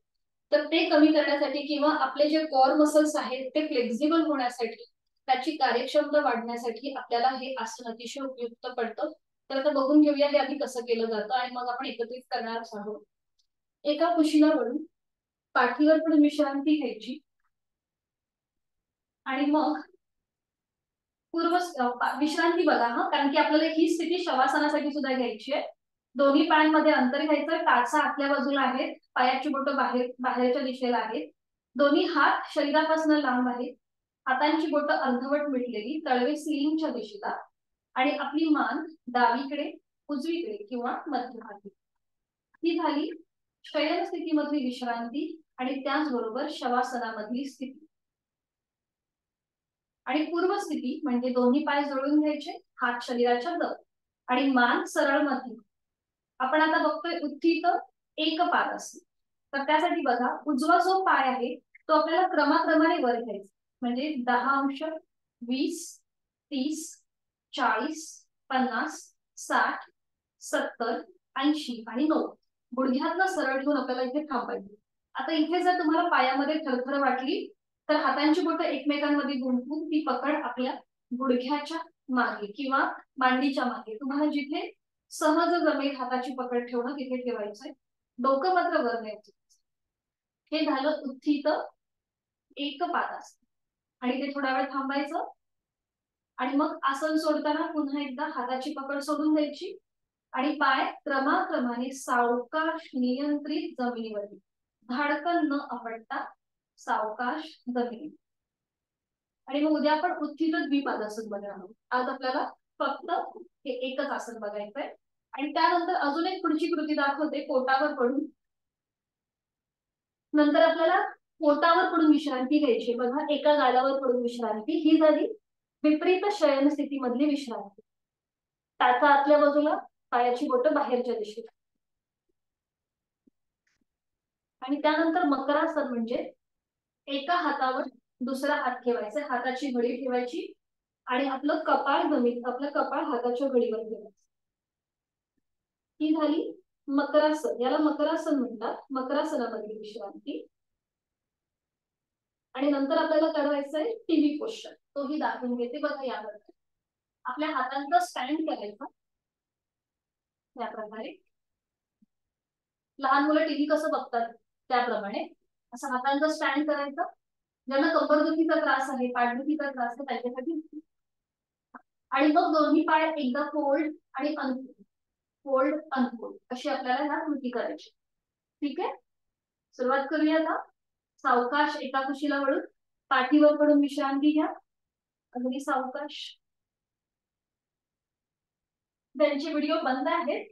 तर ते कमी करण्यासाठी किंवा आपले जे कोर मसल्स आहेत ते फ्लेक्झिबल होण्यासाठी त्याची कार्यक्षमता वाढण्यासाठी आपल्याला हे आसन अतिशय उपयुक्त पडतं. तर आता बघून घेऊया हे आधी कसं केलं जातं आणि मग आपण एकत्रित करणार आहोत. एका कुशीला वळून पाठीवर पण विश्रांती घ्यायची आणि मग पूर्व विश्रांती बघा हा. कारण की आपल्याला ही स्थिती शवासनासाठी सुद्धा घ्यायची आहे. दोन्ही पायांमध्ये अंतर घ्यायचं. टाचा आतल्या बाजूला आहेत. पायाची बोटं बाहेरच्या दिशेला आहेत. दोन्ही हात शरीरापासून लांब आहेत. हातांची बोटं अर्धवट मिटलेली. तळवे सिलिंगच्या दिशेला आणि आपली मान डावीकडे उजवीकडे किंवा मध्यभागी. ही झाली शयन स्थितीमधली विश्रांती आणि त्याचबरोबर शवासनामधली स्थिती. आणि पूर्व स्थिती म्हणजे दोन्ही पाय जोडून घ्यायचे. हात शरीराच्या जवळ आणि मान सरळ मध्ये. आपण आता बघतोय उत्थित एकपादासन. तर त्यासाठी बघा उजवा जो पाय आहे तो आपल्याला क्रमाक्रमाने वर घ्यायचा. म्हणजे 10 अंश, 20, 30, 40, 50, 60, 70, 80 आणि 90. गुडघ्यातनं सरळ घेऊन आपल्याला इथे थांबायचं. आता इथे जर तुम्हाला पायामध्ये थरथर वाटली तर हातांची बोटं एकमेकांमध्ये गुंफून ती पकड आपल्या गुडघ्याच्या मागे किंवा मांडीच्या मागे तुम्हाला जिथे सहज जमेल हाताची पकड ठेवणं तिथे ठेवायचंय. डोकं मात्र वर न्यायचं. हे झालं उत्थित एक पादासन. आणि ते थोडा वेळ थांबायचं आणि मग आसन सोडताना पुन्हा एकदा हाताची पकड सोडून द्यायची आणि पाय क्रमाक्रमाने सावकाश नियंत्रित जमिनीवरती, धाडकन न आपटता सावकाश जमिनी. आणि मग उद्या आपण उत्थित द्विपादासन बघणार आहोत. आज आपल्याला फक्त हे एकच आसन बघायचंय आणि त्यानंतर अजून एक पुढची कृती दाखवते, पोटावर पडून. नंतर आपल्याला पोटावर पडून विश्रांती घ्यायची. बघा, एका गालावर पडून विश्रांती ही झाली विपरीत शयन स्थितीमधली विश्रांती. त्याचा आतल्या बाजूला पायाची बोटं बाहेरच्या दिशेला. आणि त्यानंतर मकरासन म्हणजे एका हातावर दुसरा हात ठेवायचा, हाताची घडी ठेवायची आणि आपलं कपाळ जमीन, आपलं कपाळ हाताच्या घडीवर ठेवायचं. ही झाली मकरासन. याला मकरासन म्हणतात, मकरासनामधली विश्रांती. आणि नंतर आपल्याला करायचंय टीव्ही पोश्चर, तोही दाखवून घेते. बघा, यामध्ये आपल्या हातांचा स्टँड करायचा या प्रकारे. लहान मुलं टीव्ही कसं बघतात त्याप्रमाणे असं हातांचा स्टँड करायचा. ज्यांना कंबरदुखीचा त्रास आहे, पाठदुखीचा त्रास आहे त्यांच्यासाठी. आणि मग दोन्ही पाय एकदा फोल्ड आणि अनफोल्ड, फोल्ड अनफोल्ड अशी आपल्याला ह्या कृती करायची. ठीक आहे, सुरुवात करूया आता. सावकाश एका कुशीला वळून पाठीवर पडून विश्रांती घ्या, अगदी सावकाश. त्यांचे व्हिडिओ बंद आहेत,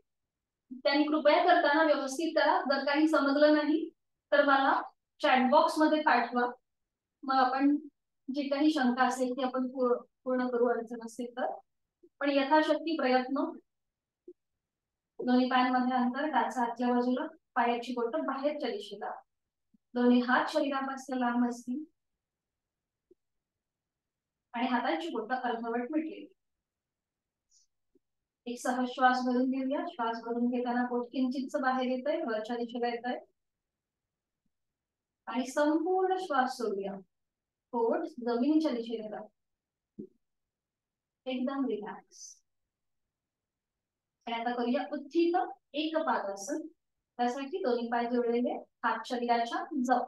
त्यांनी कृपया करताना व्यवस्थित करा. जर काही समजलं नाही तर मला चॅटबॉक्स मध्ये पाठवा, मग आपण जी काही शंका असेल ती आपण पूर्ण करू, अडचण असेल तर. पण यथाशक्ती प्रयत्न. दोन्ही पायांमध्ये अंतर, टाचा आतल्या बाजूला, पायाची बोटं बाहेरच्या दिशेला, दोन्ही हात शरीरापासून लांब असतील आणि हाताची बोटं अर्धवट मिटलेली. एक सहज श्वास भरून घेऊया. श्वास भरून घेताना पोट किंचितच बाहेर येत आहे, वरच्या दिशेला येत आहे. आणि संपूर्ण श्वास सोडूया, पोट जमिनीच्या दिशेने जात, एकदम रिलॅक्स. आणि आता करूया उत्थित एक पादासन. त्यासाठी दोन्ही पाय जोडलेले, हात शरीराच्या जवळ,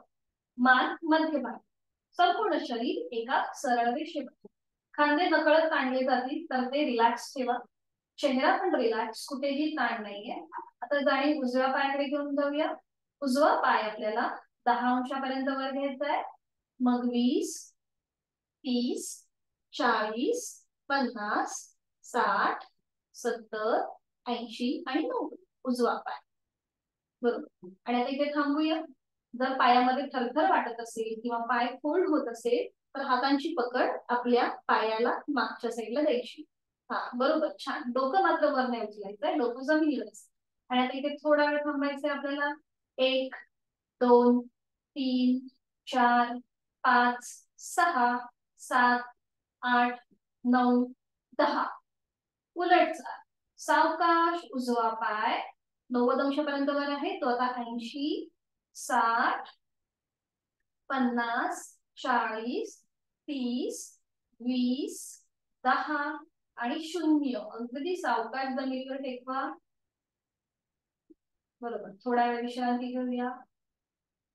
मान मध्यभागी, संपूर्ण शरीर एका सरळ रेषेवर. खांदे नकळत ताणले जातील तर ते रिलॅक्स ठेवा. चेहरा पण रिलॅक्स, कुठेही ताण नाहीये. आता जाणीव उजव्या पायाकडे घेऊन जाऊया. उजवा पाय आपल्याला 10 अंशापर्यंत वर घ्यायचा आहे. मग 20, 30, 40, 50, 60, 70, 80 आणि 90. उजवा पाय, बरोबर. आणि आता इथे थांबूया. जर पायामध्ये थरथर वाटत असेल किंवा पाय फोल्ड होत असेल तर हातांची पकड आपल्या पायाला मागच्या साईडला द्यायची. हा, बरोबर, छान. डोकं मात्र वर नाही उचलायचंय, डोकं जमिनीवरच. आणि आता इथे थोडा वेळ थांबायचंय आपल्याला. 1, 2, 3, 4, 5, 6, 7, 8, 9, 10. उलट चाल. सावकाश उजवा पाय 90 अंशापर्यंत वर आहे, तो आता 80, 60, 50, 40, 30, 20, 10 आणि 0. अगदी सावकाश जमिनीवर टेकवा. बरोबर, थोडा वेळ विश्रांती घेऊया.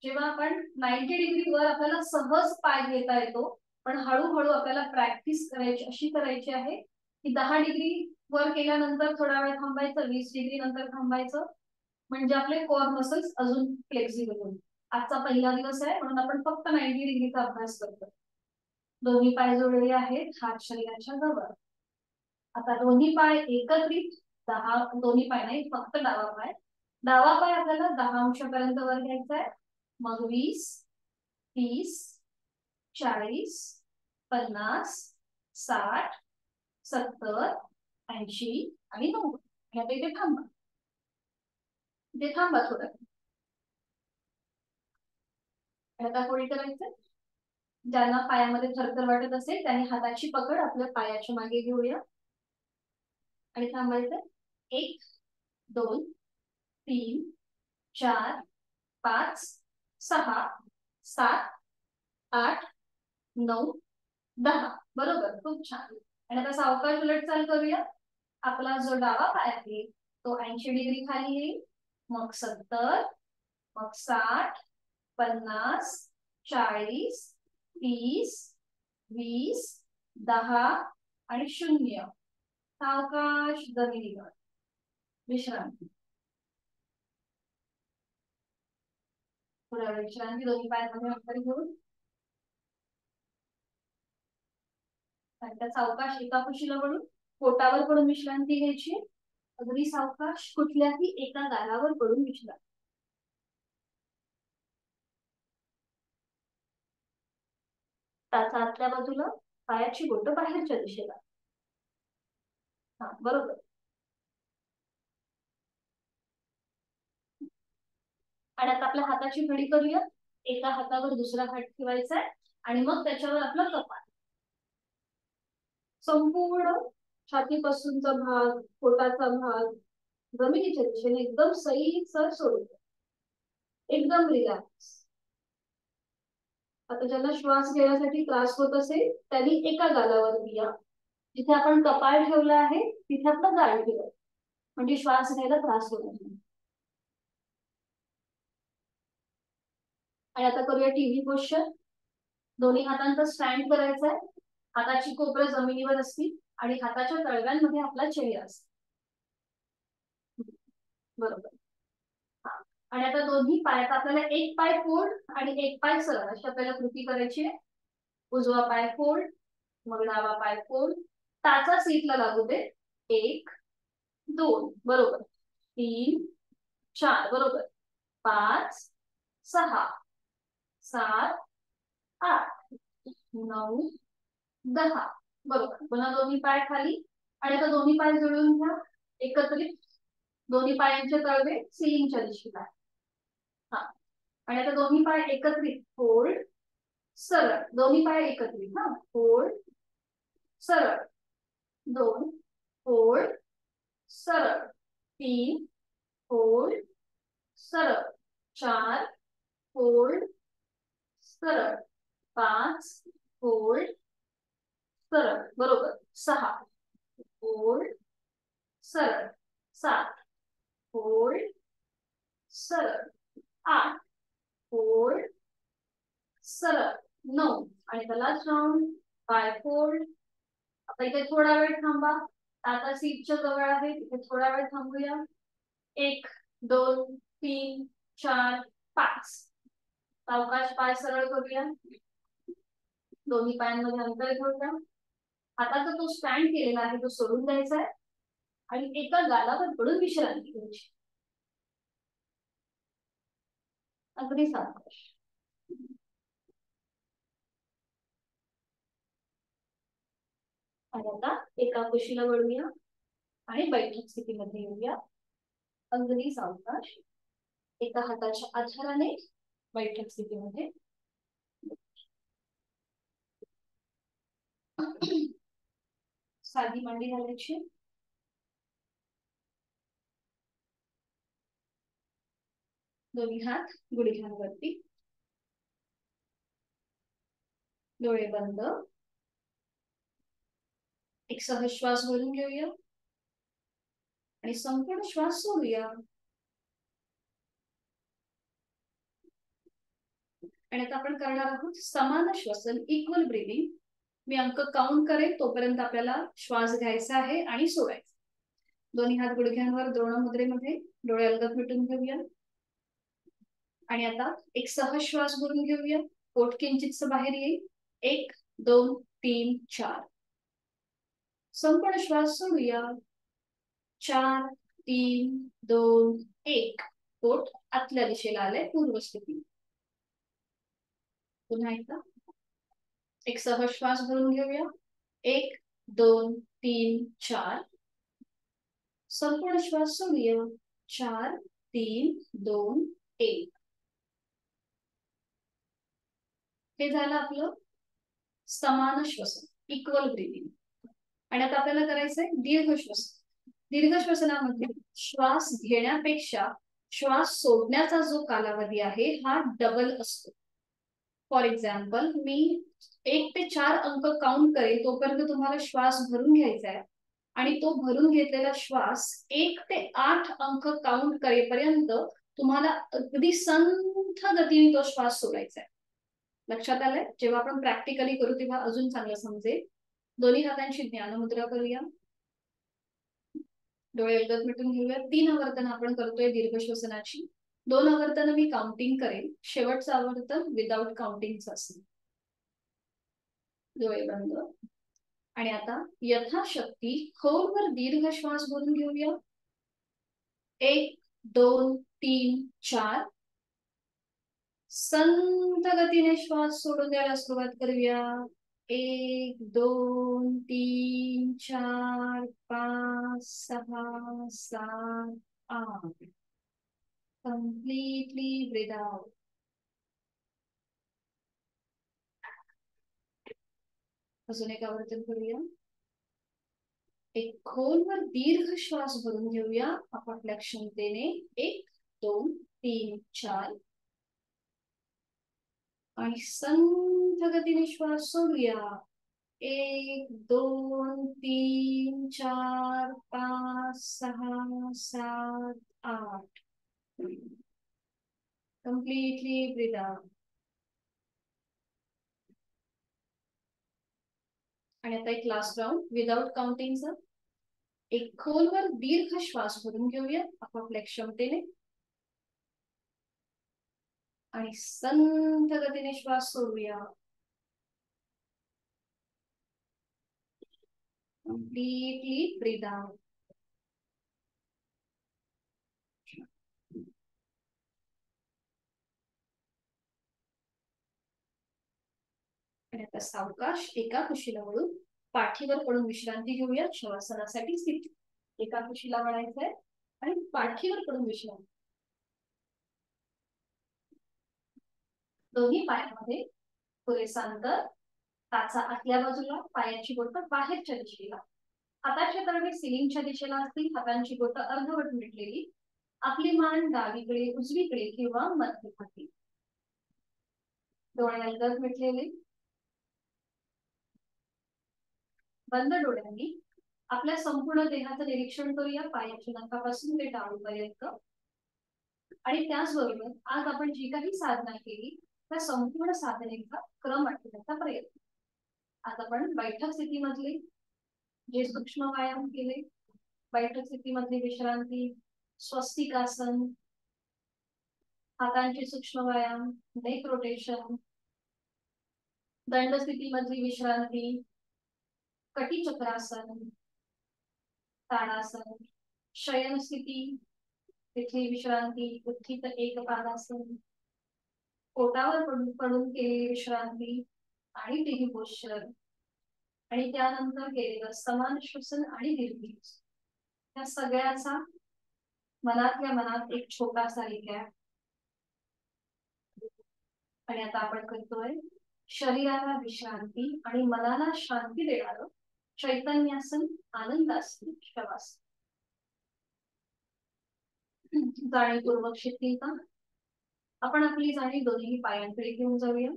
जेव्हा आपण 90 डिग्री वर आपल्याला सहज पाय घेता येतो, पण हळूहळू आपल्याला प्रॅक्टिस करायची, अशी करायची आहे की 10 डिग्री वर केल्यानंतर थोडा वेळ थांबायचं, 20 डिग्री नंतर थांबायचं, म्हणजे आपले कोर मसल्स अजून फ्लेक्झिबल होईल. आजचा पहिला दिवस आहे म्हणून आपण फक्त 90 डिग्रीचा अभ्यास करतो. दोन्ही पाय जोडलेले आहेत, हात शरीराच्या जवळ. आता दोन्ही पाय एकत्रित 10, दोन्ही पाय नाही, फक्त डावा पाय. डावा पाय आपल्याला 10 अंशापर्यंत वर घ्यायचा आहे. मग 20, 30, 40, 50, 60, 70, 80 आणि 90. आता इथे थांबा, इथे थांबा थोडं. आता कोणी करायचं, ज्यांना पायामध्ये थरथर वाटत असेल त्यांनी हाताची पकड आपल्या पायाच्या मागे घेऊया आणि थांबायचं. 1, 2, 3, 4, 5, 6, 7, 8, 9, 10. बरोबर, खूप छान. आणि आता सावकाश उलट चाल करूया. आपला जो डावा पाय आहे तो 80 डिग्री खाली येईल, मग 70, मग 60, 50, 40, 30, 20, 10 आणि 0. सावकाश जमिनीवर विश्रांती. थोड्या वेळ विश्रांती. दोन्ही पायांमध्ये अंतर घेऊन त्या सावकाश एका कुशीला पडून पोटावर पडून विश्रांती घ्यायची. अगदी सावकाश कुठल्याही एका गालावर पडून विश्रांती. त्याचा आतल्या बाजूला पायाची बोटं बाहेरच्या दिशेला. हा बरोबर. आणि आता आपल्या हाताची घडी करूया. एका हातावर दुसरा हात ठेवायचा आहे आणि मग त्याच्यावर आपला कपाळ. संपूर्ण छातीपासूनचा भाग, पोटाचा भाग जमिनीच्या दिशेने एकदम सैलसर सोडून एकदम रिलॅक्स. आता ज्यांना श्वास घेण्यासाठी त्रास होत असेल त्यांनी एका गालावर या. जिथे आपण कपाळ ठेवलं आहे तिथे आपलं गाल ठेवा, म्हणजे श्वास घ्यायला त्रास होत नाही. आणि आता करूया टीव्ही पोश्चर. दोन्ही हातांचा स्टँड करायचा आहे. हाताची कोपरं जमिनीवर असतील आणि हाताच्या तळव्यांमध्ये आपला चेहरा असतो. बरोबर. आणि आता दोन्ही पायात आपल्याला एक पाय फोल्ड आणि एक पाय सरळ अशी आपल्याला कृती करायची आहे. उजवा पाय फोल्ड, मग डावा पाय फोल्ड. टाचा सीटला लागू दे. 1, 2 बरोबर, 3, 4 बरोबर, 5, 6, 7, 8, 9, 10 बरोबर. पुन्हा दोन्ही पाय खाली आणि आता दोन्ही पाय जुळवून घ्या एकत्रित. दोन्ही पायांचे तळवे सिलिंगच्या दिशेला. हा. आणि आता दोन्ही पाय एकत्रित फोल्ड सरळ. दोन्ही पाय एकत्रित. हा फोल्ड सरळ. 2 फोल्ड सरळ. 3 फोल्ड सरळ. 4 फोल्ड सरळ. 5 फोल्ड सरळ बरोबर. 6 फोल्ड सरळ. 7 फोल्ड सरळ. 8 फोल्ड सरळ. 9 आणि द लास्ट राउंड 5 फोल्ड. आता इथे थोडा वेळ थांबा. आता सीटच्या जवळ आहे तिथे थोडा वेळ थांबूया. 1, 2, 3, 4, 5. सावकाश पाय सरळ करूया. दोन्ही पायांमध्ये अंतर घेऊया. हाताचा तो स्टँड केलेला आहे तो सोडून द्यायचा आहे आणि एका गालावर पडून विश्रांती घ्यायची. अगदी सावकाश. आणि आता एका कुशीला वळूया आणि बैठक स्थितीमध्ये येऊया. अगदी सावकाश एका हाताच्या आधाराने बैठक स्थितीमध्ये. साधी मांडी घालायची. दोन्ही हात गुडघ्यांवरती. डोळे बंद. एक सहज श्वास भरून घेऊया आणि संपूर्ण श्वास सोडूया. आणि आता आपण करणार आहोत समान श्वसन, इक्वल ब्रीदिंग. मी अंक काउंट करेल तोपर्यंत आपल्याला श्वास घ्यायचा आहे आणि सोडायचा. दोन्ही हात गुडघ्यांवर द्रोण मुद्रेमध्ये. डोळे अलगद मिटून घेऊया आणि आता एक सहज श्वास भरून घेऊया. पोट किंचितस बाहेर येईल. 1, 2, 3, 4. संपूर्ण श्वास सोडूया. 4, 3, 2, 1. पोट आतल्या दिशेला आलंय पूर्व स्थिती. पुन्हा एकदा एक सहज श्वास भरून घेऊया. 1, 2, 3, 4. संपूर्ण श्वास सोडूया. 4, 3, 2, 1. हे झालं आपलं समान श्वसन, इक्वल ब्रीदिंग. आणि आता आपल्याला करायचंय दीर्घ श्वसन. दीर्घ श्वसनामध्ये श्वास घेण्यापेक्षा श्वास सोडण्याचा जो कालावधी आहे हा डबल असतो. फॉर एक्झाम्पल मी 1 ते 4 अंक काउंट करेल तोपर्यंत तुम्हाला श्वास भरून घ्यायचा आहे आणि तो भरून घेतलेला श्वास 1 ते 8 अंक काउंट करेपर्यंत तुम्हाला अगदी संथ गतीने तो श्वास सोडायचा आहे. लक्षात आलंय? जेव्हा आपण प्रॅक्टिकली करू तेव्हा अजून चांगलं समजेल. दोन्ही हातांची ज्ञानमुद्रा करूया. डोळे अलगद मिटून घेऊया. 3 आवर्तन आपण करतोय दीर्घ श्वसनाची. 2 आवर्तन मी काउंटिंग करेल. शेवटचं आवर्तन विदाउट काउंटिंगचं असेल. डोळे बंद. आणि आता यथाशक्ती खोलवर दीर्घ श्वास भरून घेऊया. 1 2 3 4. संत गतीने श्वास सोडून द्यायला सुरुवात करूया. 1 2 3 4 5 6 7 8. Completely breathe out. अजून एक आवर्तन करूया. एक खोलवर दीर्घ श्वास भरून घेऊया आपापल्या क्षमतेने. 1 2 3 4. आणि संथ गतीने श्वास सोडूया. 1 2 3 4 5 6 7 8. Completely breathe out. आणि आता एक लास्ट राउंड विदाउट काउंटिंगचा. एक खोलवर दीर्घ श्वास भरून घेऊया आपापल्या क्षमतेने. आणि संथ गतीने श्वास सोडूया. Completely breathe out. आणि आता सावकाश एका कुशीला वळून पाठीवर पडून विश्रांती घेऊया. शवासनासाठी स्थिती. एका कुशीला वळायचंय आणि पाठीवर पडून विश्रांती. दोन्ही पायामध्ये पुरेसा अंतर. टाचा आतल्या बाजूला. पायाची बोटं बाहेरच्या दिशेला. हाताच्या तळवे सिलिंगच्या दिशेला असतील. हातांची बोटं अर्धवट मिटलेली. आपली मान डावीकडे उजवीकडे किंवा मध्यभागी. डोळे अलगद मिटलेले. बंद डोळ्यांनी आपल्या संपूर्ण देहाचं निरीक्षण करूया. पायाच्या नखापासून ते टाळूपर्यंत. आणि त्याचबरोबर आज आपण जी काही साधना केली त्या संपूर्ण साधनेचा क्रम आठवण्याचा प्रयत्न. आज आपण बैठक स्थितीमधले जे सूक्ष्म व्यायाम केले. बैठक स्थितीमधली विश्रांती, स्वस्तिकासन, हातांचे सूक्ष्म व्यायाम, नेक रोटेशन, दंड स्थितीमधली विश्रांती, कटिचक्रासन, ताडासन, शयन स्थिती तिथली विश्रांती, उत्थित एकपादासन, पोटावर पडून केलेली विश्रांती आणि टिनी पोश्चर. आणि त्यानंतर केलेलं समान श्वसन आणि दीर्घ. या सगळ्याचा मनातल्या मनात एक छोटासा रिकॅप. आणि आता आपण करतोय शरीराला विश्रांती आणि मनाला शांती देणारं चैतन्यासन, आनंदासन, शवासन. जाणीवपूर्वक शिथिलता. आपण आपली जाणीव दोन्ही पायांकडे घेऊन जाऊया.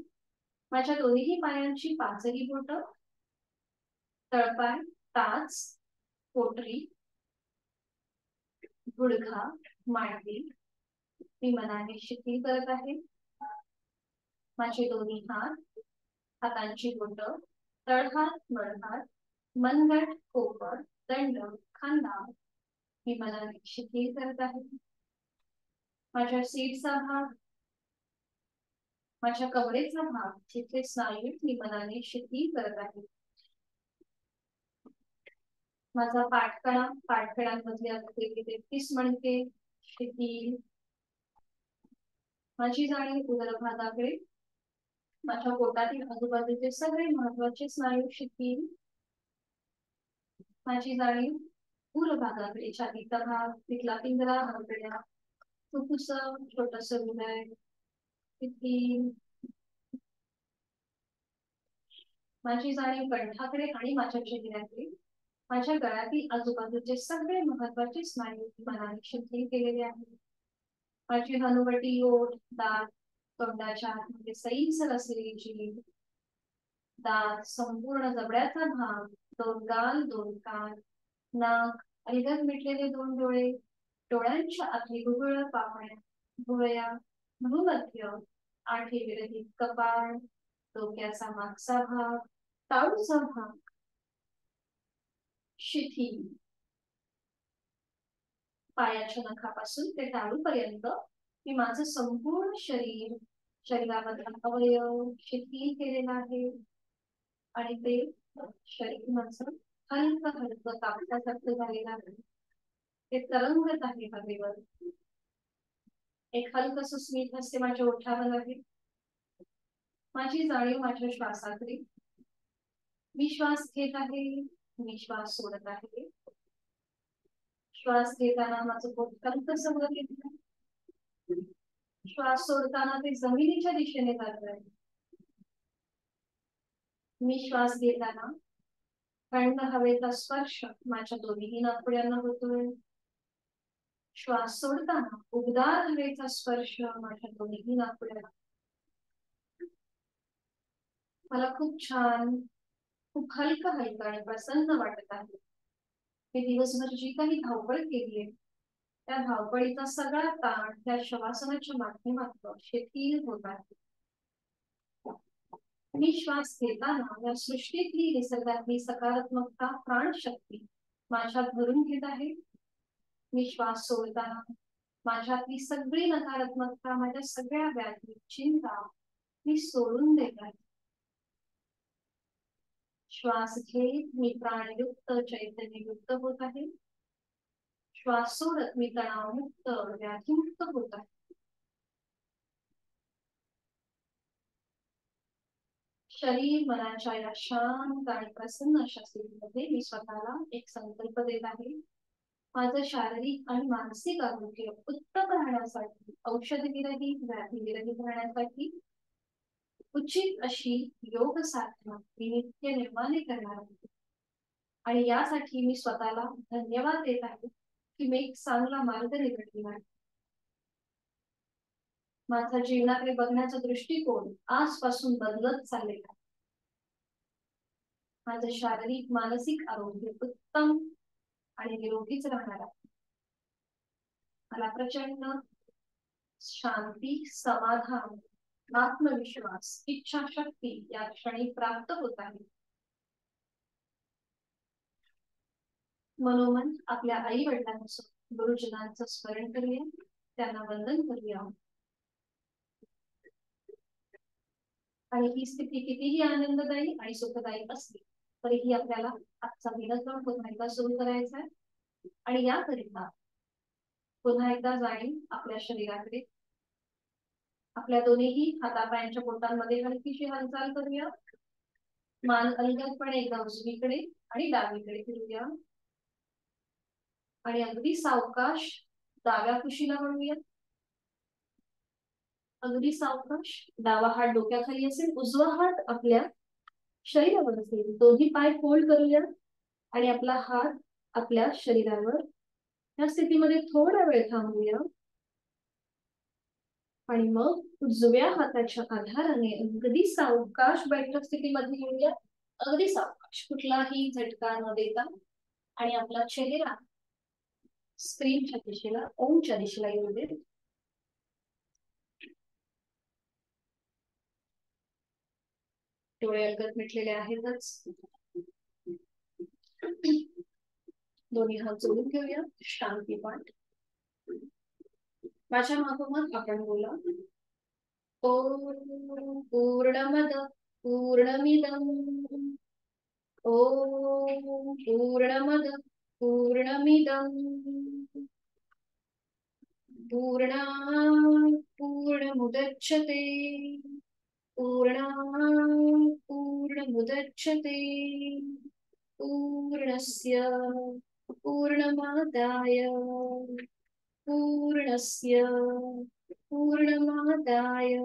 माझ्या दोन्ही पायांची पाचही बोटं, तळपाय, टाच, पोटरी, गुडघा, मांडी मी मनाने शिथिल करत आहे. माझे दोन्ही हात, हातांची बोटं, तळहात, मळहात, मनगट, कोपर, दंड, खांदा मी मनाने शिथिल करत आहे. माझ्या सीटचा भाग, माझ्या कमरेचा भाग, जिथे स्नायू मी मनाने शिथिल करत आहे. माझा पाठकडा, पाठकडांमधले असलेले 33 मणके शिथिल. माझी जाणीव उदरभागाकडे, माझ्या पोटातील आजूबाजूचे सगळे महत्वाचे स्नायू शिथिल. माझी जाणीव पूर्व भागाकडे, छातीचा भाग, तिथला पिंजरा, हरकड्या, फुफ्फुस, छोटस हृदय शिथिल. माझी जाणीव कंठाकडे आणि माझ्या चेहऱ्याकडे, माझ्या गळ्यातील आजूबाजूचे सगळे महत्वाचे स्नायू मनाने शिथिल केलेले आहेत. माझी हनुवटी, ओठ, दात, तोंडाच्या आतमध्ये सैलसर असलेली जीभ, दात, संपूर्ण जबड्याचा भाग, 2 गाल, 2 कान, नाक, अलगद मिटलेले 2 डोळे, डोळ्यांच्या आतली गुबळ, पापण्या, भुवया, भूमध्य, आठी विरहित कपाळ, डोक्याचा मागचा भाग, टाळूचा भाग, शिथिल, पायाच्या नखापासून ते टाळूपर्यंत मी माझं संपूर्ण शरीरामधला अवयव शिथिल केलेला आहे आणि ते शरीर माझं हलकं हलकं कापल्यासारखं झालेलं आहे. ते तरंगत आहे हवेवर. एक हलकस स्मित हस्ते माझ्या ओठावर आहे. माझी जाणीव माझ्या श्वासाकडे. मी श्वास घेत आहे, मी श्वास सोडत आहे. श्वास घेताना माझं पोट हलकस वर येत आहे. श्वास सोडताना ते जमिनीच्या दिशेने जात आहे. मी श्वास घेताना थंड हवेचा स्पर्श माझ्या दोन्ही नाकपुड्यांना होतोय. श्वास सोडताना उबदार हवेचा स्पर्श माझ्या दोन्ही नाकपुड्यांना. मला खूप छान, खूप हलका हलका आणि प्रसन्न वाटत आहे. मी दिवसभर जी काही धावपळ केली आहे त्या धावपळीचा सगळा ताण त्या श्वासनाच्या माध्यमातून शिथिल होत आहे. मी श्वास घेताना या सृष्टीतली निसर्गातली सकारात्मकता, प्राणशक्ती माझ्यात भरून घेत आहे. मी श्वास सोडताना माझ्यातली सगळी नकारात्मकता, माझ्या सगळ्या व्याधी, चिंता मी सोडून देत आहे. श्वास घेत मी प्राणयुक्त, चैतन्ययुक्त होत आहे. श्वास सोडत मी तणावमुक्त, व्याधीमुक्त होत आहे. शरीर मनाच्या या शांत आणि प्रसन्न अशा स्थितीमध्ये मी स्वतःला एक संकल्प देत आहे. माझं शारीरिक आणि मानसिक आरोग्य उत्तम राहण्यासाठी, औषधविरहित, व्याधीविरहित राहण्यासाठी उचित अशी योग साधना मी नित्य निर्माणे करणार आहे. आणि यासाठी मी स्वतःला धन्यवाद देत आहे की मी एक चांगला मार्ग निवडला आहे. माझा जीवनाकडे बघण्याचा दृष्टिकोन आजपासून बदलत चाललेला आहे. माझं शारीरिक मानसिक आरोग्य उत्तम आणि निरोगीच राहणार आहे. मला प्रचंड शांती, समाधान, आत्मविश्वास, इच्छाशक्ती या क्षणी प्राप्त होत आहे. मनोमन आपल्या आई वडिलांचं, गुरुजनांचं स्मरण करूया, त्यांना वंदन करूया. आणि ही स्थिती कितीही आनंददायी आणि सुखदायी असली तरीही आपल्याला आजचा दिनक्रम पुन्हा एकदा सुरू करायचा आहे. आणि याकरिता पुन्हा एकदा जाणीव आपल्या शरीराकडे. आपल्या दोन्ही हातापायांच्या बोटांमध्ये हलकीशी हालचाल करूया. मान अलगदपणे एकदा उजवीकडे आणि डावीकडे फिरूया. आणि अगदी सावकाश डाव्या कुशीला वळूया. अगदी सावकाश डावा हात डोक्याखाली असेल, उजवा हात आपल्या शरीरावर असेल. दोन्ही पाय फोल्ड करूया आणि आपला हात आपल्या शरीरावर. या स्थितीमध्ये थोडा वेळ थांबूया आणि मग उजव्या हाताच्या आधाराने अगदी सावकाश बैठक स्थितीमध्ये येऊया. अगदी सावकाश, कुठलाही झटका न देता. आणि आपला चेहरा स्क्रीनच्या दिशेला, ओमच्या दिशेला येऊ दे. डोळे अलगद मिटलेले आहेतच. दोन्ही हात जोडून घेऊया. शांती पाठ. माझ्या मागोमाग आपण बोला. ओम पूर्णमद पूर्णमिदं ओम पूर्णमद पूर्णमिदं पूर्णात् पूर्णमुदच्यते पूर्णात् पूर्णमुदच्यते पूर्णस्य पूर्णमादाय पूर्णस्य पूर्णमादाय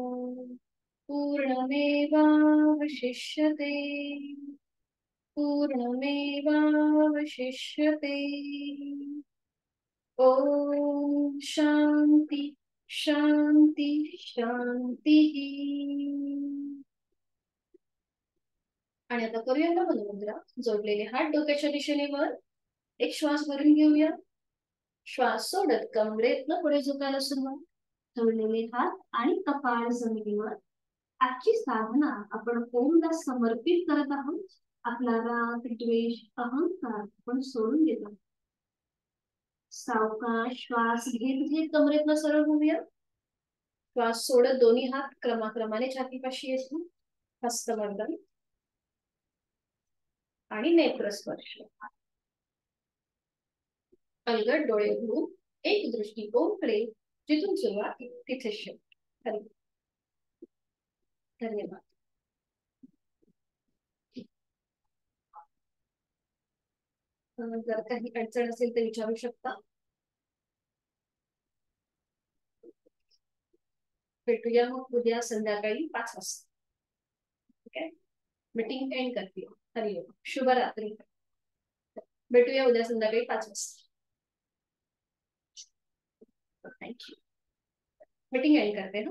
पूर्णमेवावशिष्यते पूर्णमेवावशिष्यते. ओम शांती शांती शांती. आणि आता करूया ना मनोमुद्रा. जोडलेले हात डोक्याच्या दिशेने वर. एक श्वास भरून घेऊया. श्वास सोडत कमरेतनं पुढे झुकायला सुरुवात. जोडलेले हात आणि कपाळ जमिनीवर. आजची साधना आपण ओमला समर्पित करत आहोत. आपला राग, द्वेष, अहंकार आपण सोडून देतो. सावकाश श्वास घेत घेत कमरेतनं सरळ होऊया. श्वास सोडत दोन्ही हात क्रमाक्रमाने छातीपाशी येतील. हस्तमर्दन आणि नेत्रस्पर्श. अलगद डोळे उघडून एक दृष्टी ओमकडे, जिथून सुरुवात तिथे शेवट. धन्यवाद. जर काही अडचण असेल तर विचारू शकता. भेटूया मग उद्या संध्याकाळी 5 वाजता. ठीक आहे, मीटिंग एंड करते. हरिओम, शुभरात्री. भेटूया उद्या संध्याकाळी 5 वाजता. थँक्यू. मीटिंग एंड करते ना.